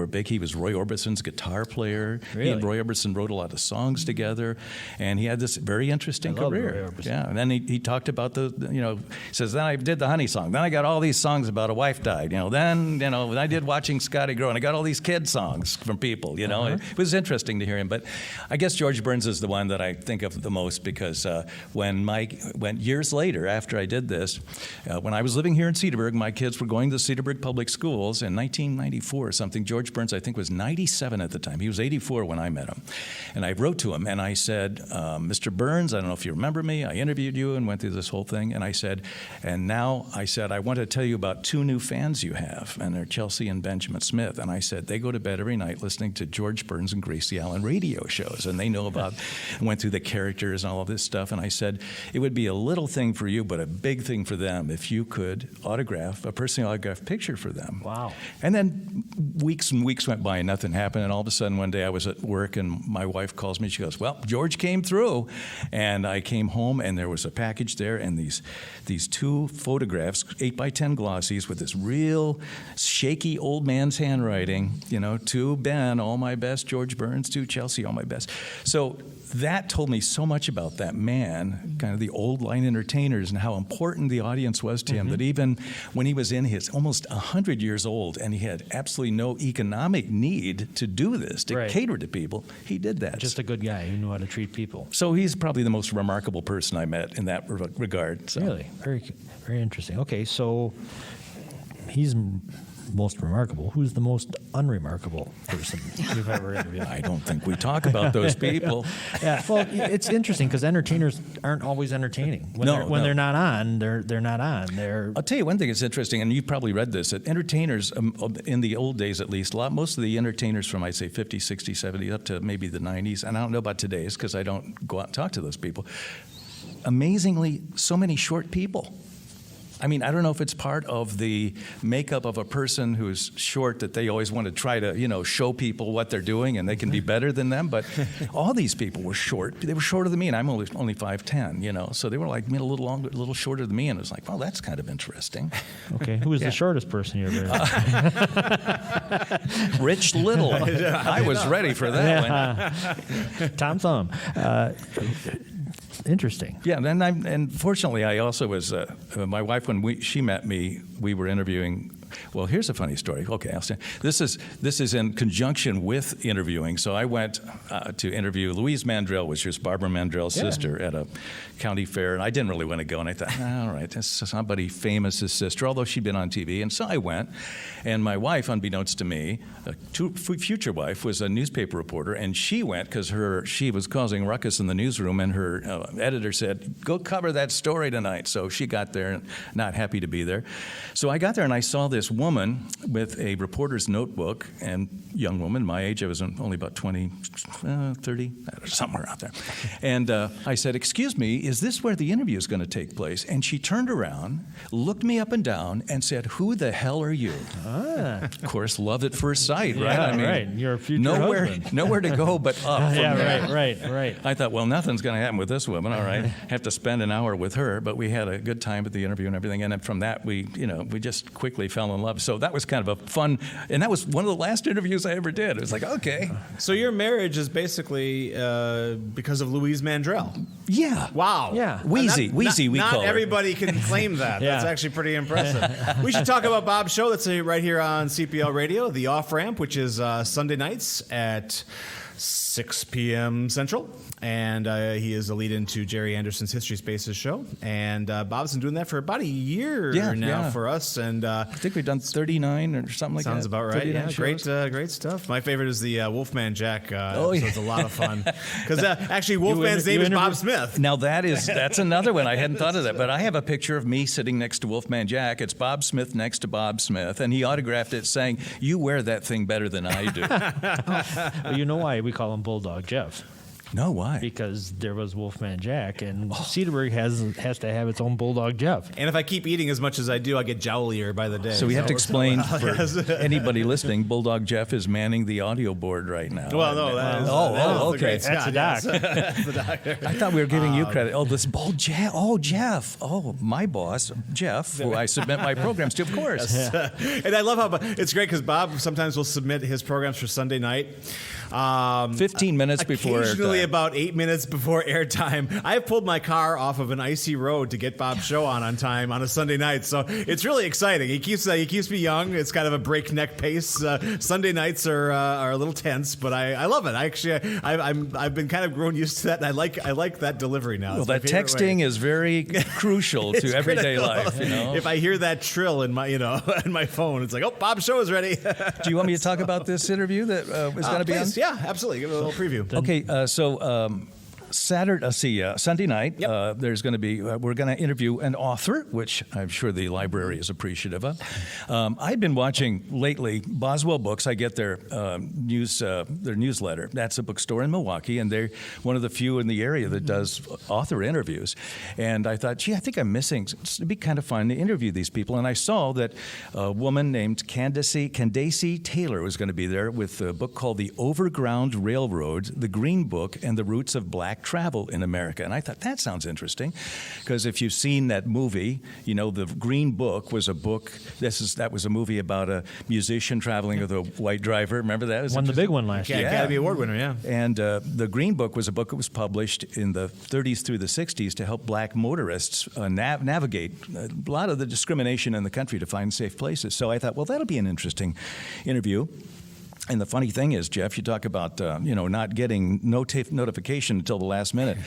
big. He was Roy Orbison's guitar player. Really? He and Roy Orbison wrote a lot of songs together, and he had this very interesting career. Yeah, and then he talked about he says, then I did the Honey song. Then I got all these songs about a wife died. Then I did Watching Scotty Grow, and I got all these kid songs from people. It was interesting to hear him. But I guess George Burns is the one that I think of the most, because when years later, after I did this, when I was living here in Cedarburg, my kids were going to Cedarburg Public Schools in 1994 or something. George Burns, I think, was 97 at the time. He was 84 when I met him. And I wrote to him, and I said, Mr. Burns, I don't know if you remember me. I interviewed you and went through this whole thing. And I said, I want to tell you about 2 new fans you have, and they're Chelsea and Benjamin Smith. And I said, they go to bed every night listening to George Burns and Gracie Allen radio shows, and they know about, went through the characters and all of this stuff. And I said, it would be a little thing for you, but a big thing for them if you could autograph a personally autographed picture for them. Wow. And then weeks and weeks went by and nothing happened. And all of a sudden one day I was at work and my wife calls me. She goes, well, George came through. And I came home and there was a package there and these 2 photographs, 8x10 glossies with this real shaky old man's handwriting, to Ben, all my best, George Burns, to Chelsea, all my best. So that told me so much about that man, kind of the old line entertainers, and how important the audience was to him, that even when he was in his almost 100 years old and he had absolutely no economic need to do this, to cater to people, he did that. Just a good guy who knew how to treat people. So he's probably the most remarkable person I met in that regard. So. Really? Very, very interesting. Okay, so he's most remarkable. Who's the most unremarkable person you've ever interviewed? I don't think we talk about those people. Yeah, well, it's interesting because entertainers aren't always entertaining. When they're not on, they're not on. I'll tell you one thing that's interesting, and you've probably read this, that entertainers, in the old days at least, most of the entertainers from, I'd say, 50, 60, 70, up to maybe the 90s, and I don't know about today's because I don't go out and talk to those people, amazingly, so many short people. I mean, I don't know if it's part of the makeup of a person who's short that they always want to try to, show people what they're doing and they can be better than them. But all these people were short. They were shorter than me, and I'm only 5'10", So they were like a little longer, a little shorter than me, and it was like, well, that's kind of interesting. Okay, who was the shortest person you ever? Rich Little. I was ready for that one. Tom Thumb. Interesting. Yeah, and fortunately, I also was my wife when she met me. We were interviewing. Well, here's a funny story. Okay, I'll say this is in conjunction with interviewing. So I went to interview Louise Mandrell, which was Barbara Mandrell's sister, at a county fair, and I didn't really want to go. And I thought, all right, this is somebody famous's sister, although she'd been on TV. And so I went, and my wife, unbeknownst to me, future wife, was a newspaper reporter, and she went because she was causing ruckus in the newsroom, and her editor said, "Go cover that story tonight." So she got there, not happy to be there. So I got there, and I saw this woman with a reporter's notebook, and young woman, my age, I was only about 20, 30, somewhere out there. And I said, "Excuse me, is this where the interview is going to take place?" And she turned around, looked me up and down, and said, "Who the hell are you?" Of course, love at first sight, right? Yeah, I mean, right. You're a future husband. Nowhere to go but up. From Yeah, there. right. I thought, well, nothing's going to happen with this woman. All right, have to spend an hour with her. But we had a good time at the interview and everything. And then from that, we just quickly fell in love. So that was kind of a fun, and that was one of the last interviews I ever did. It was like, okay. So your marriage is basically because of Louise Mandrell. Yeah. Wow. Yeah. Wheezy, we call her. Not everybody can claim that. Yeah. That's actually pretty impressive. We should talk about Bob's show. That's right here on CPL Radio, The Off Ramp, which is Sunday nights at 6 p.m. Central. And he is a lead-in to Jerry Anderson's History Spaces show. And Bob's been doing that for about a year now for us. And I think we've done 39 or something like that. sounds about right. Yeah, great stuff. My favorite is the Wolfman Jack. So it's a lot of fun. Because actually, Wolfman's name is Bob Smith. Now that's another one. I hadn't thought of that. But I have a picture of me sitting next to Wolfman Jack. It's Bob Smith next to Bob Smith. And he autographed it saying, "You wear that thing better than I do." Well, you know why we call him Bulldog Jeff? No, why? Because there was Wolfman Jack, and Cedarburg has to have its own Bulldog Jeff. And if I keep eating as much as I do, I get jowlier by the day. So we have to explain for anybody listening, Bulldog Jeff is manning the audio board right now. Well, no, that is okay. That's a doc. That's the doctor. I thought we were giving you credit. Oh, this Jeff. Oh, Jeff. Oh, my boss, Jeff, who I submit my programs to, of course. And I love how it's great because Bob sometimes will submit his programs for Sunday night. 15 minutes before. Occasionally about 8 minutes before airtime. I've pulled my car off of an icy road to get Bob's show on time on a Sunday night, so it's really exciting. He keeps me young. It's kind of a breakneck pace. Sunday nights are a little tense, but I love it. I've been kind of grown used to that, and I like that delivery now. Well, that texting is very crucial to everyday life. You know, if I hear that trill in my in my phone, it's like, oh, Bob's show is ready. Do you want me to talk about this interview that is going to be on? Yeah, absolutely. Give it a little preview. Okay, so Sunday night, Yep. there's going to be, we're going to interview an author, which I'm sure the library is appreciative of. I've been watching lately Boswell Books. I get their newsletter. That's a bookstore in Milwaukee, and they're one of the few in the area that does author interviews. And I thought, gee, I think I'm missing. It'd be kind of fun to interview these people. And I saw that a woman named Candace Taylor was going to be there with a book called The Overground Railroad, The Green Book, and the Roots of Black Travel in America. And I thought, that sounds interesting, because if you've seen that movie, you know, The Green Book was a book. That was a movie about a musician traveling with a white driver. Remember that? Won the big one last year. Academy Award winner, yeah. And The Green Book was a book that was published in the 30s through the 60s to help black motorists navigate a lot of the discrimination in the country to find safe places. So I thought, well, that'll be an interesting interview. And the funny thing is, Jeff, you talk about not getting notification until the last minute.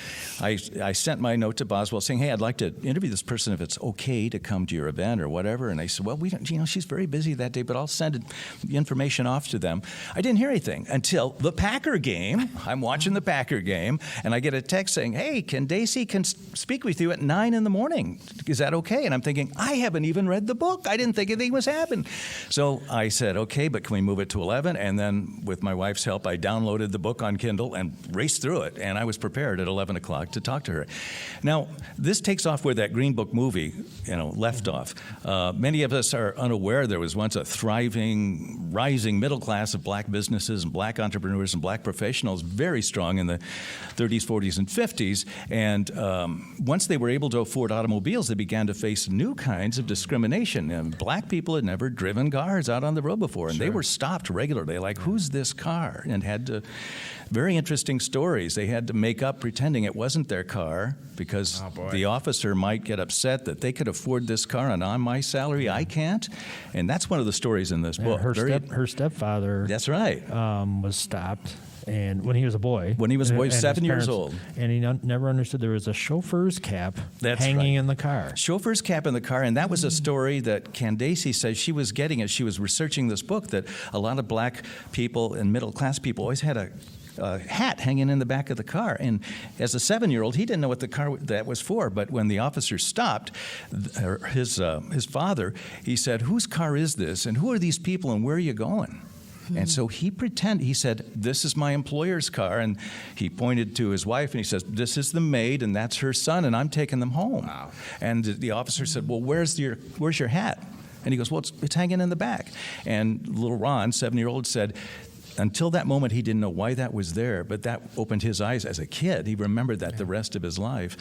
I sent my note to Boswell saying, hey, I'd like to interview this person if it's okay to come to your event or whatever. And they said, well, we don't, she's very busy that day, but I'll send the information off to them. I didn't hear anything until the Packer game. I'm watching the Packer game, and I get a text saying, hey, Candace can speak with you at 9 in the morning. Is that okay? And I'm thinking, I haven't even read the book. I didn't think anything was happening. So I said, okay, but can we move it to 11? And then, with my wife's help, I downloaded the book on Kindle and raced through it. And I was prepared at 11 o'clock to talk to her. Now, this takes off where that Green Book movie, left off. Many of us are unaware there was once a thriving, rising middle class of black businesses and black entrepreneurs and black professionals, very strong in the 30s, 40s, and 50s. And once they were able to afford automobiles, they began to face new kinds of discrimination. And black people had never driven cars out on the road before, and they were stopped regularly, like, who's this car? And had to, very interesting stories. They had to make up pretending it wasn't their car because the officer might get upset that they could afford this car and on my salary I can't. And that's one of the stories in this book. Her stepfather. That's right. Was stopped. And when he was a boy. When he was a boy, 7 years old. And he never understood there was a chauffeur's cap hanging in the car. Chauffeur's cap in the car. And that was a story that Candace says she was getting as she was researching this book, that a lot of black people and middle-class people always had a hat hanging in the back of the car. And as a 7-year-old, he didn't know what the car that was for. But when the officer stopped, his father, he said, whose car is this? And who are these people? And where are you going? And so he said, this is my employer's car. And he pointed to his wife and he says, this is the maid and that's her son and I'm taking them home. Wow. And the officer said, well, where's your hat? And he goes, well, it's hanging in the back. And little Ron, 7-year-old, said, until that moment, he didn't know why that was there, but that opened his eyes as a kid. He remembered that the rest of his life.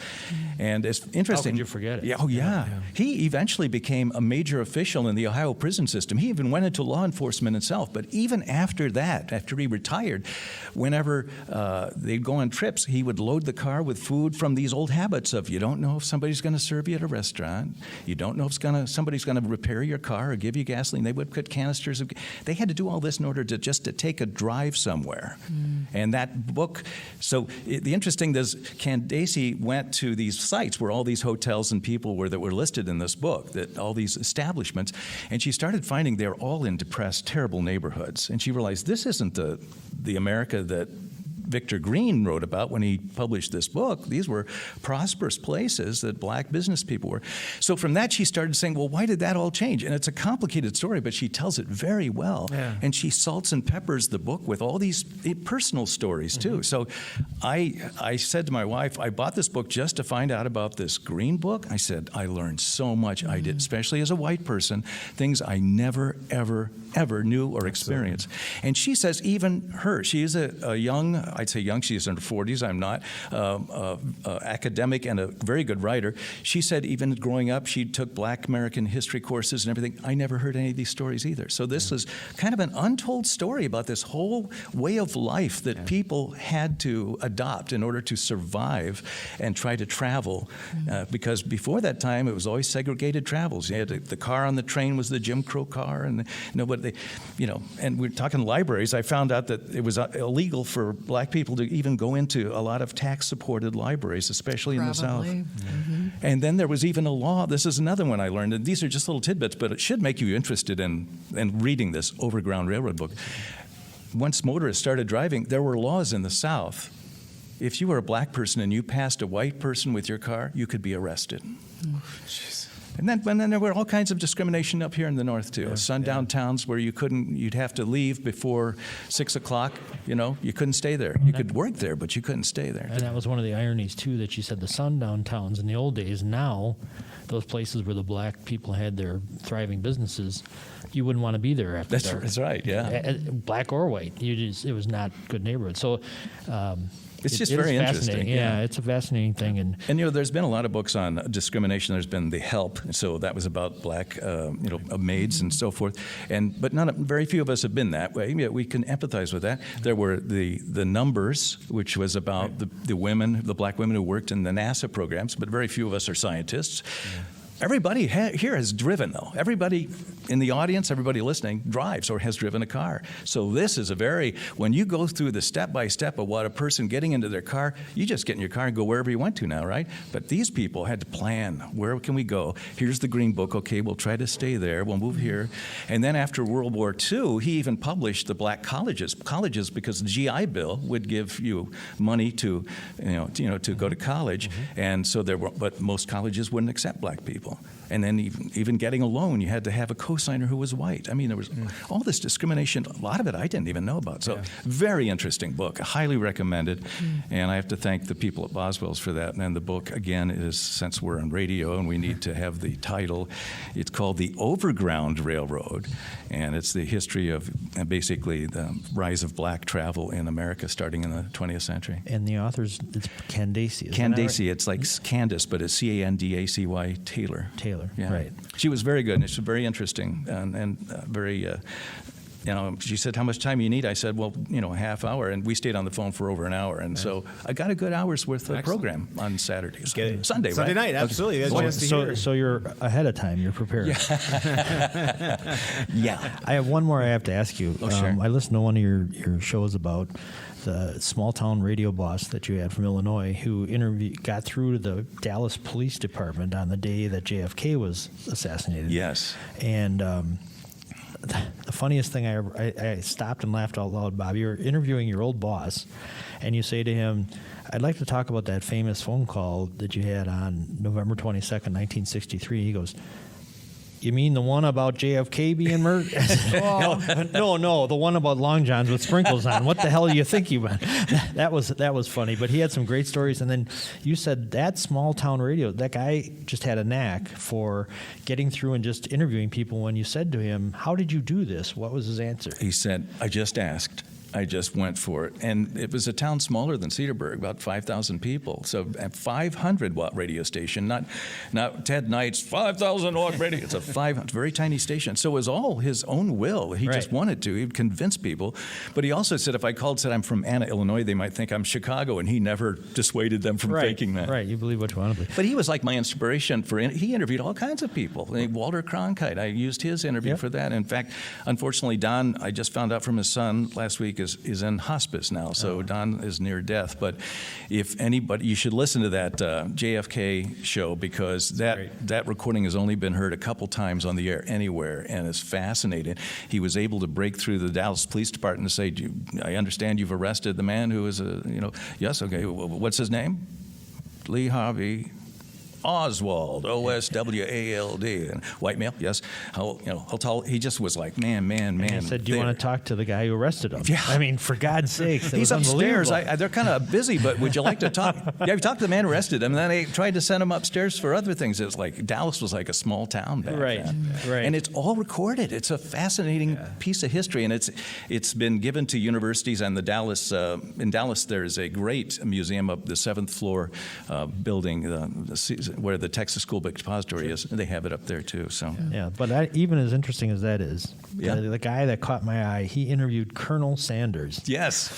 And it's interesting. How could you forget it? Yeah, yeah. He eventually became a major official in the Ohio prison system. He even went into law enforcement himself. But even after that, after he retired, whenever they'd go on trips, he would load the car with food from these old habits of you don't know if somebody's going to serve you at a restaurant. You don't know if somebody's going to repair your car or give you gasoline. They would put canisters of. They had to do all this in order to take a drive somewhere. And that book, so the interesting thing is Candace went to these sites where all these hotels and people that were listed in this book, that all these establishments, and she started finding they're all in depressed, terrible neighborhoods. And she realized this isn't the America that Victor Green wrote about when he published this book. These were prosperous places that black business people were. So from that, she started saying, well, why did that all change? And it's a complicated story, but she tells it very well. Yeah. And she salts and peppers the book with all these personal stories, too. So I said to my wife, I bought this book just to find out about this Green Book. I said, I learned so much. I did, especially as a white person, things I never, ever knew or experienced. And she says even she is a young I'd say young, she's in her 40s, I'm not, academic and a very good writer. She said even growing up, she took Black American history courses and everything. I never heard any of these stories either. So this is kind of an untold story about this whole way of life that people had to adopt in order to survive and try to travel. Because before that time, it was always segregated travels. You had the car on the train was the Jim Crow car, and nobody, and we're talking libraries. I found out that it was illegal for Black people to even go into a lot of tax-supported libraries, especially in the South. And then there was even a law. This is another one I learned, and these are just little tidbits, but it should make you interested in reading this Overground Railroad book. Once motorists started driving, there were laws in the South. If you were a Black person and you passed a white person with your car, you could be arrested. And then there were all kinds of discrimination up here in the North too. Sundown towns where you'd have to leave before 6 o'clock. You couldn't stay there. You could work there, but you couldn't stay there. And that was one of the ironies too, that you said the sundown towns in the old days. Now, those places where the Black people had their thriving businesses, you wouldn't want to be there after dark. That's right. Yeah. Black or white, it was not good neighborhood. So. It's just very interesting. Yeah, it's a fascinating thing. And there's been a lot of books on discrimination. There's been The Help, so that was about Black, maids and so forth. But very few of us have been that way. Yet we can empathize with that. There were the Numbers, which was about the women, the Black women who worked in the NASA programs. But very few of us are scientists. Everybody here has driven, though. Everybody in the audience, everybody listening, drives or has driven a car. So this is when you go through the step-by-step of what a person getting into their car, you just get in your car and go wherever you want to now, right? But these people had to plan. Where can we go? Here's the Green Book. Okay, we'll try to stay there. We'll move here. And then after World War II, he even published the Black colleges because the GI Bill would give you money to go to college. And so but most colleges wouldn't accept Black people. And then even getting a loan, you had to have a cosigner who was white. I mean, there was all this discrimination. A lot of it I didn't even know about. So very interesting book. I highly recommend it. And I have to thank the people at Boswell's for that. And the book, again, is, since we're on radio and we need to have the title, it's called The Overground Railroad. And it's the history of basically the rise of Black travel in America starting in the 20th century. And the author's, it's Candace. Candace, right? It's like Candace, but it's Candacy Taylor. Yeah. Right. She was very good, and it's very interesting and very. She said, "How much time you need?" I said, "Well, a half hour," and we stayed on the phone for over an hour, and so I got a good hour's worth of program on Sunday, Sunday right? night, absolutely. Okay. So you're ahead of time. You're prepared. Yeah. I have one more I have to ask you. Oh, sure. I listened to one of your shows about the small town radio boss that you had from Illinois who got through to the Dallas Police Department on the day that JFK was assassinated. Yes. And the funniest thing I stopped and laughed out loud, Bob. You're interviewing your old boss, and you say to him, "I'd like to talk about that famous phone call that you had on November 22nd, 1963." He goes, "You mean the one about JFK being murdered?" No, the one about Long Johns with sprinkles on. What the hell do you think you meant? That was funny, but he had some great stories. And then you said that small town radio, that guy just had a knack for getting through and just interviewing people. When you said to him, "How did you do this?" What was his answer? He said, "I just asked. I just went for it." And it was a town smaller than Cedarburg, about 5,000 people. So a 500-watt radio station, not Ted Knight's 5,000-watt radio. It's a very tiny station. So it was all his own will. He just wanted to. He'd convince people. But he also said, if I said I'm from Anna, Illinois, they might think I'm Chicago. And he never dissuaded them from thinking that. Right, you believe what you want to believe. But he was like my inspiration he interviewed all kinds of people. Walter Cronkite, I used his interview for that. In fact, unfortunately, Don, I just found out from his son last week, is in hospice now, so Don is near death. But if anybody, you should listen to that JFK show, because that recording has only been heard a couple times on the air anywhere, and it's fascinating. He was able to break through the Dallas Police Department and say, "I understand you've arrested the man who is yes, okay, what's his name? Lee Harvey." Oswald, O-S-W-A-L-D, and white male, yes. How tall? He just was like, man. He said, "Do you want to talk to the guy who arrested him?" Yeah. I mean, for God's sake, He's upstairs. They're kind of busy, but would you like to talk? Yeah, we talked to the man who arrested him, and then they tried to send him upstairs for other things. It's like Dallas was like a small town back then. Right. And it's all recorded. It's a fascinating piece of history, and it's been given to universities. And in Dallas, there's a great museum up the 7th floor building where the Texas School Book Depository is. They have it up there too. So Yeah, but even as interesting as that is, Yeah. the guy that caught my eye, he interviewed Colonel Sanders. yes.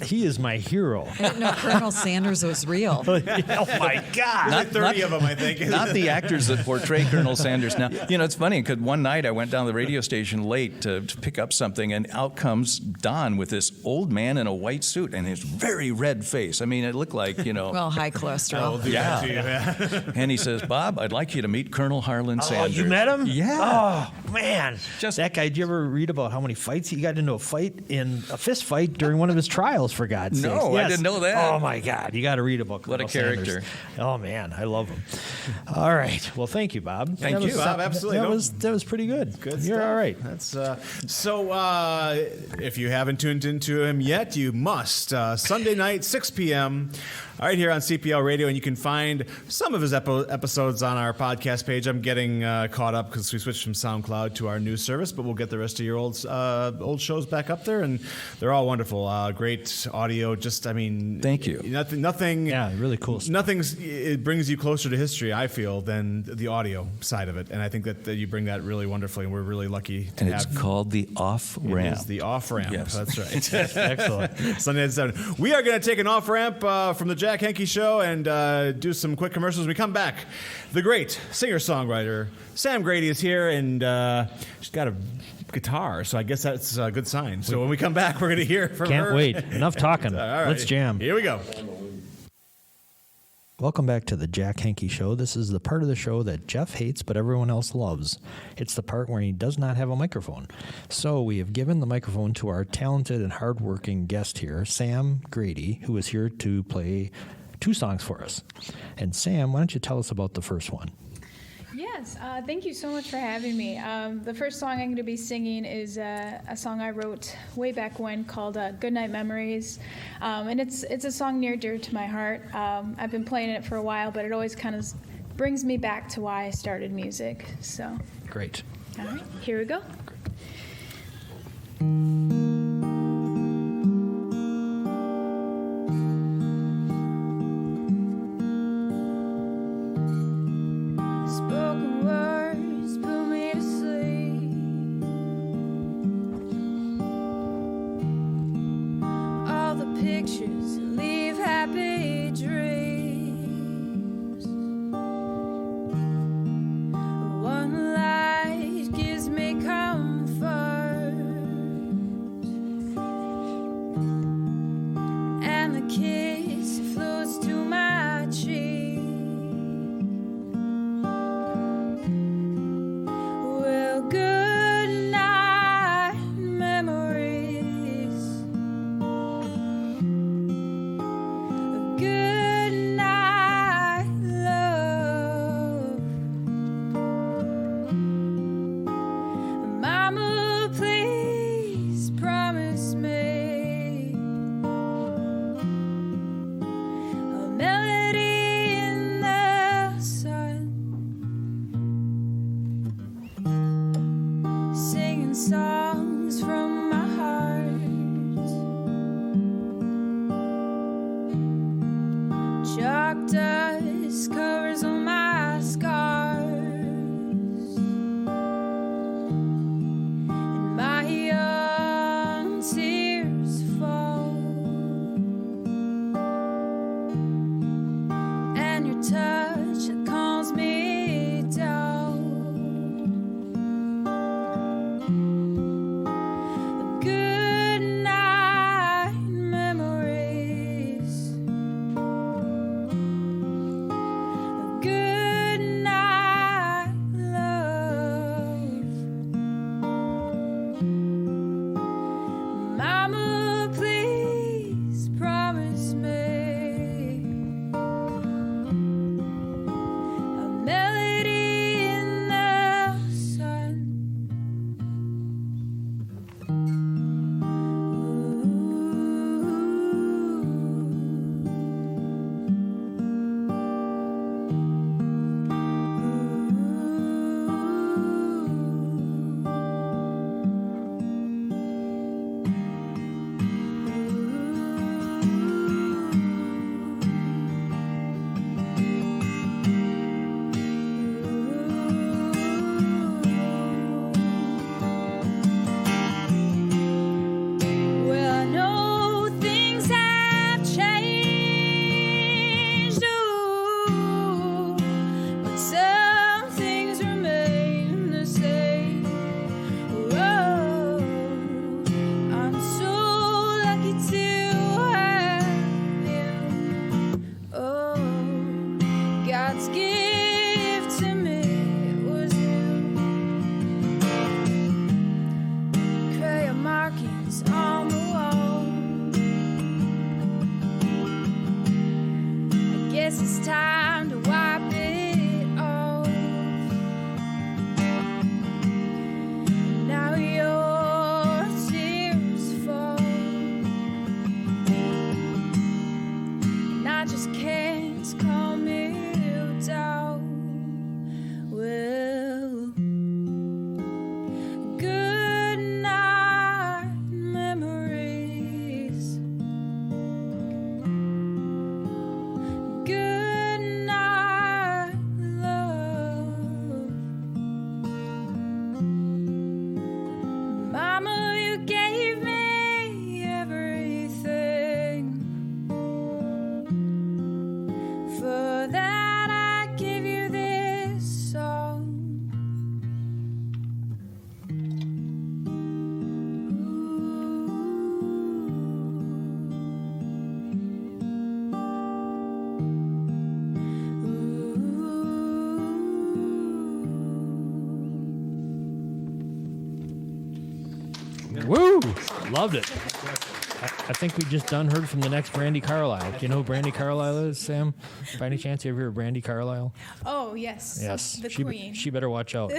He is my hero. I didn't know Colonel Sanders was real. Oh my God! Not 30 of them, I think. Not the actors that portray Colonel Sanders. Now, it's funny because one night I went down to the radio station late to pick up something, and out comes Don with this old man in a white suit and his very red face. I mean, it looked like, Well, high cholesterol. I'll do that to you, yeah. And he says, "Bob, I'd like you to meet Colonel Harlan Oh, Sanders." you met him? Yeah. Oh man, that guy. Did you ever read about how many fights he got into a fist fight during one of his trials? For God's sake! No, I didn't know that. Oh my God, you got to read about Colonel What a character. Sanders. Oh man, I love him. All right, well, thank you, Bob. Thank you, Bob. Absolutely. That was pretty good. Good You're stuff. all right. That's so. If you haven't tuned into him yet, you must. Sunday night, 6 p.m. Right here on CPL Radio, and you can find some of his episodes on our podcast page. I'm getting caught up because we switched from SoundCloud to our new service, but we'll get the rest of your old shows back up there, and they're all wonderful. Great audio. Thank you. Nothing. Yeah, really cool stuff. It brings you closer to history, I feel, than the audio side of it, and I think that you bring that really wonderfully, and we're really lucky to And have. it's called the off ramp. It is the off ramp. Yes. That's right. Excellent. Sunday at 7. We are going to take an off ramp from the Jack Henke Show and do some quick commercials. When we come back, the great singer-songwriter Sam Grady is here, and she's got a guitar, so I guess that's a good sign. So when we come back, we're going to hear from her. Can't wait. Enough talking. All right. Let's jam. Here we go. Welcome back to the Jack Henke Show. This is the part of the show that Jeff hates but everyone else loves. It's the part where he does not have a microphone. So we have given the microphone to our talented and hardworking guest here, Sam Grady, who is here to play 2 songs for us. And Sam, why don't you tell us about the first one? Yes, thank you so much for having me. The first song I'm going to be singing is a song I wrote way back when called Goodnight Memories. And it's a song near dear to my heart. I've been playing it for a while, but it always kind of brings me back to why I started music. So, Great. all right, here we go. Spoken words put me to sleep. All the pictures leave happy dreams. One light gives me comfort, and the kiss flows to my cheek. God's gift to me was you. Crayon markings on the wall. I guess it's time to wipe it off. Now your tears fall, and I just can't calm it down. Well, good night, memories. Good night, love. Mama, you gave me everything. For that I give you this song. Woo! Loved it. I think we just heard from the next Brandy Carlisle. Do you know who Brandy Carlisle is, Sam? By any chance, you ever hear of Brandy Carlisle? Oh, yes. Yes. The she, queen. She better watch out.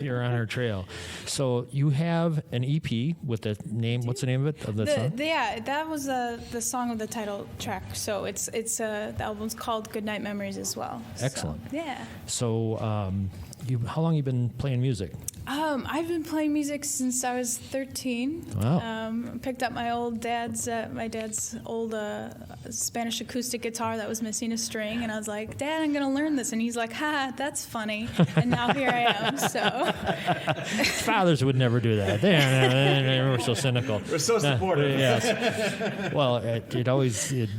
You're on her trail. So you have an EP with the name. What's the name of it? Of the song? Yeah, that was the song of the title track. So it's the album's called Good Night Memories as well. Excellent. So, yeah. So how long you been playing music? I've been playing music since I was 13. Wow. Picked up my dad's old Spanish acoustic guitar that was missing a string, and I was like, Dad, I'm gonna learn this, and he's like, ha, that's funny. And now here I am. So Fathers would never do that. They were so cynical. We're so supportive. Yes. Well, it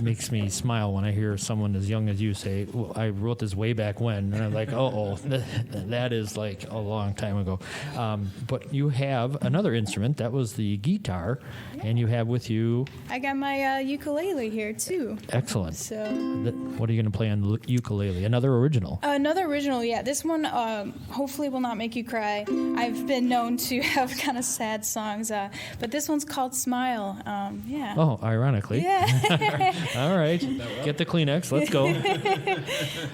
makes me smile when I hear someone as young as you say, well, I wrote this way back when, and I'm like, that is like a long time ago. But you have another instrument. That was the guitar, and you have with you. I got my ukulele here too. Excellent. So what are you going to play on the ukulele? Another original. Another original, yeah. This one hopefully will not make you cry. I've been known to have kind of sad songs, but this one's called Smile. Yeah. Oh, ironically. Yeah. All right. Get the Kleenex. Let's go.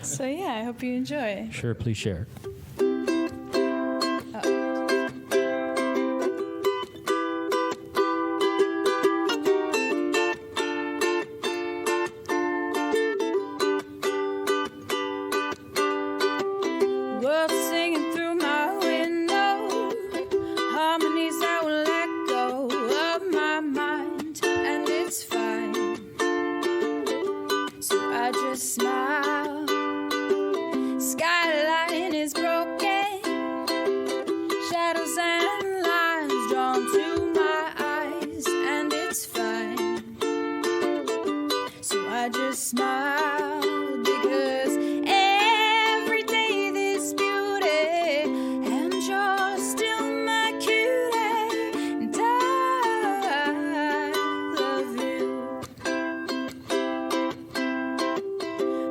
So yeah, I hope you enjoy. Sure, please share. World singing through my window, harmonies that will let go of my mind, and it's fine. So I just smile. Skyline is broken, shadows and lines drawn to my eyes, and it's fine. So I just smile because every day this beauty, and you're still my cutie, and I love you.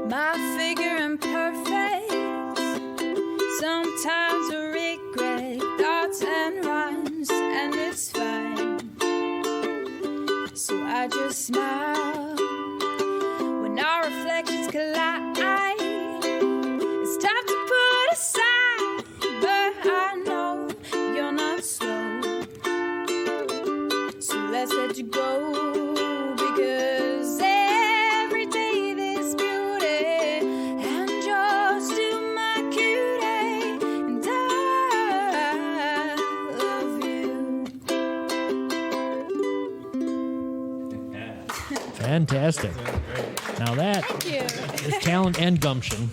My figure imperfect, sometimes I regret thoughts and rhymes, and it's fine. So I just smile when our reflections collide. It's time to put aside, but I know you're not slow. So let's let you go, because every day this beauty, and you're still my cutie, and I love you. Fantastic. Now that Thank you. is talent and gumption.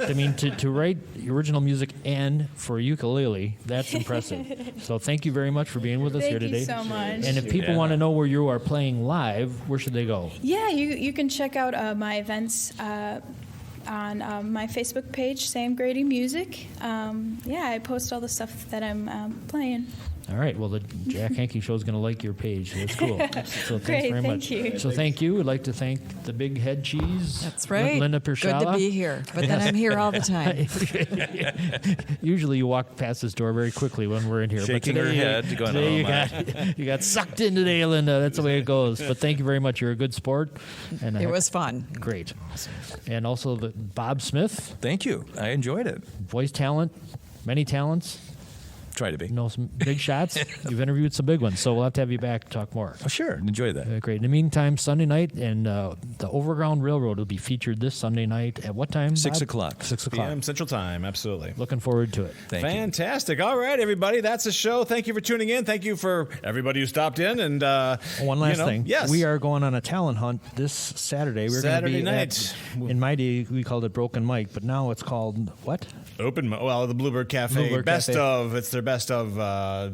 I mean, to write original music and for ukulele, that's impressive. So thank you very much for being with us here Thank today. you so much. And if people want to know where you are playing live, where should they go? Yeah, you can check out my events on my Facebook page, Sam Grady Music. Yeah, I post all the stuff that I'm playing. All right. Well, the Jack Henke Show is going to like your page. That's cool. So thanks Great, very thank much. you. So thank you. We'd like to thank the Big Head Cheese. That's right. Linda Pierschalla. Good to be here. But then I'm here all the time. Usually you walk past this door very quickly when we're in here. Shaking but today, her head, going, today "Oh, you got sucked in today, Linda. That's the way it goes. But thank you very much. You're a good sport. And It was fun. great. And also the Bob Smith, Thank you. I enjoyed it. voice talent, many talents. Try to be. Know some big shots. You've interviewed some big ones, so we'll have to have you back to talk more. Oh, sure. Enjoy that. Great. In the meantime, Sunday night and the Overground Railroad will be featured this Sunday night at what time? 6 Bob? o'clock. 6 o'clock. PM Central Time, absolutely. Looking forward to it. Thank you. Fantastic. All right, everybody. That's the show. Thank you for tuning in. Thank you for everybody who stopped in. And One last thing. Yes. We are going on a talent hunt this Saturday. We're Saturday going to be night. in my day, we called it Broken Mike, but now it's called what? the Bluebird Cafe. Bluebird best Cafe. of. It's their best of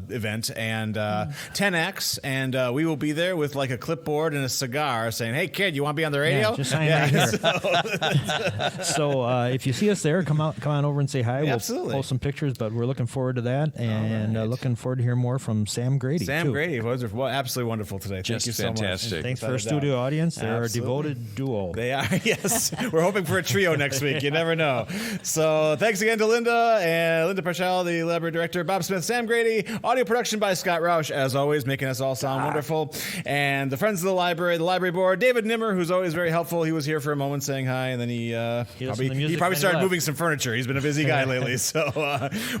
event. And 10X. And we will be there with like a clipboard and a cigar saying, hey, kid, you want to be on the radio? Yeah, just sign right here. So if you see us there, come on over and say hi. Yeah, We'll absolutely. post some pictures, but we're looking forward to that, and looking forward to hear more from Sam Grady. Sam too. Grady was absolutely wonderful today. Thank Just you so fantastic. much. Thanks for Without our a studio doubt. audience. They're Absolutely. our devoted duo. They are, yes. We're hoping for a trio next week. You never know. So thanks again to Linda and Linda Pierschalla, the library director, Bob Smith, Sam Grady. Audio production by Scott Roush, as always, making us all sound wonderful. And the friends of the library board, David Nimmer, who's always very helpful. He was here for a moment saying hi, and then he listened to music probably and started left. moving some furniture. He's been a busy guy lately. So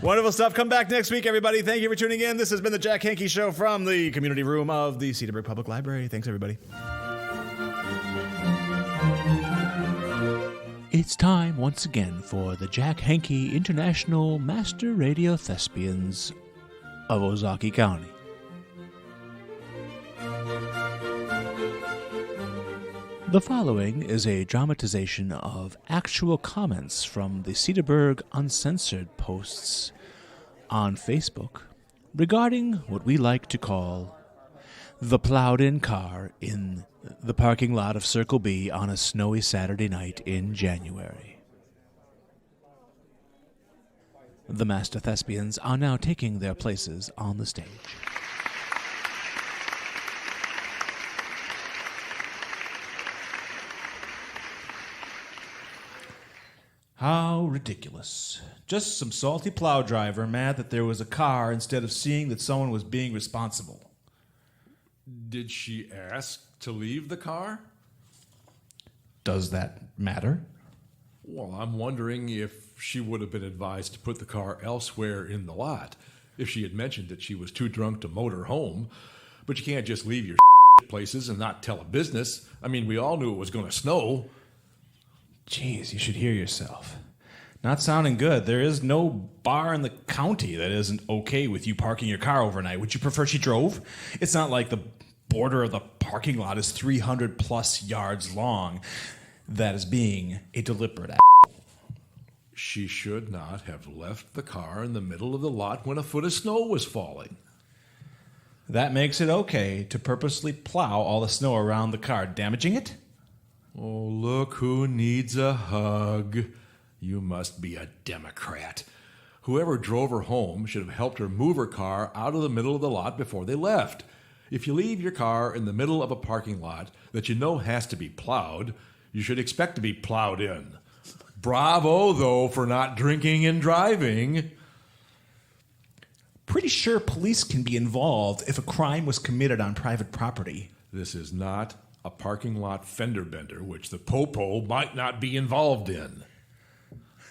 wonderful stuff. Come back next week, everybody. Thank you for tuning in. This has been the Jack Henke Show from the community room of the Cedarburg Public Library. Thanks, everybody. It's time once again for the Jack Henke International Master Radio Thespians of Ozaki County. The following is a dramatization of actual comments from the Cedarburg Uncensored posts on Facebook regarding what we like to call the plowed-in car in the parking lot of Circle B on a snowy Saturday night in January. The Master Thespians are now taking their places on the stage. How ridiculous. Just some salty plow driver mad that there was a car instead of seeing that someone was being responsible. Did she ask to leave the car? Does that matter? Well, I'm wondering if she would have been advised to put the car elsewhere in the lot if she had mentioned that she was too drunk to motor home. But you can't just leave your places and not tell a business. I mean, we all knew it was going to snow. Jeez, you should hear yourself. Not sounding good. There is no bar in the county that isn't okay with you parking your car overnight. Would you prefer she drove? It's not like the border of the parking lot is 300 plus yards long. That is being a deliberate act. She should not have left the car in the middle of the lot when a foot of snow was falling. That makes it okay to purposely plow all the snow around the car, damaging it? Oh, look who needs a hug. You must be a Democrat. Whoever drove her home should have helped her move her car out of the middle of the lot before they left. If you leave your car in the middle of a parking lot that you know has to be plowed, you should expect to be plowed in. Bravo, though, for not drinking and driving. Pretty sure police can be involved if a crime was committed on private property. This is not a parking lot fender bender, which the popo might not be involved in.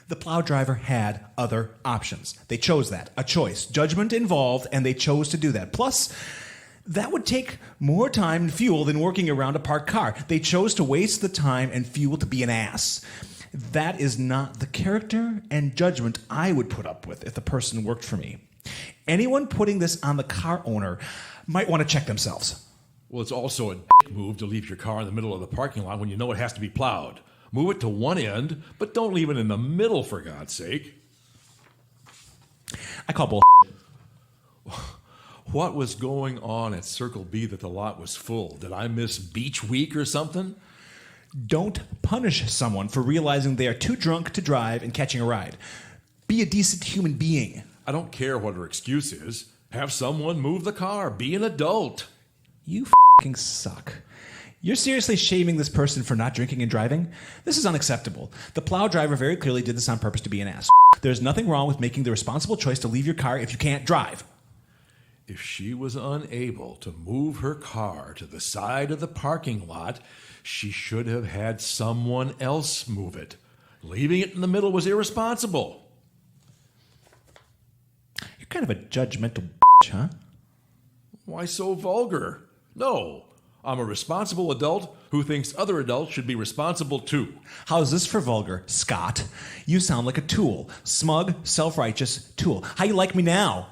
The plow driver had other options. They chose that. A choice. Judgment involved, and they chose to do that. Plus, that would take more time and fuel than working around a parked car. They chose to waste the time and fuel to be an ass. That is not the character and judgment I would put up with if the person worked for me. Anyone putting this on the car owner might want to check themselves. Well, it's also a move to leave your car in the middle of the parking lot when you know it has to be plowed. Move it to one end, but don't leave it in the middle, for God's sake. I call bull. What was going on at Circle B that the lot was full? Did I miss beach week or something? Don't punish someone for realizing they are too drunk to drive and catching a ride. Be a decent human being. I don't care what her excuse is. Have someone move the car. Be an adult. You f***ing suck. You're seriously shaming this person for not drinking and driving? This is unacceptable. The plow driver very clearly did this on purpose to be an ass. There's nothing wrong with making the responsible choice to leave your car if you can't drive. If she was unable to move her car to the side of the parking lot, she should have had someone else move it. Leaving it in the middle was irresponsible. You're kind of a judgmental huh? Why so vulgar? No, I'm a responsible adult who thinks other adults should be responsible too. How's this for vulgar, Scott? You sound like a tool. Smug, self-righteous tool. How you like me now?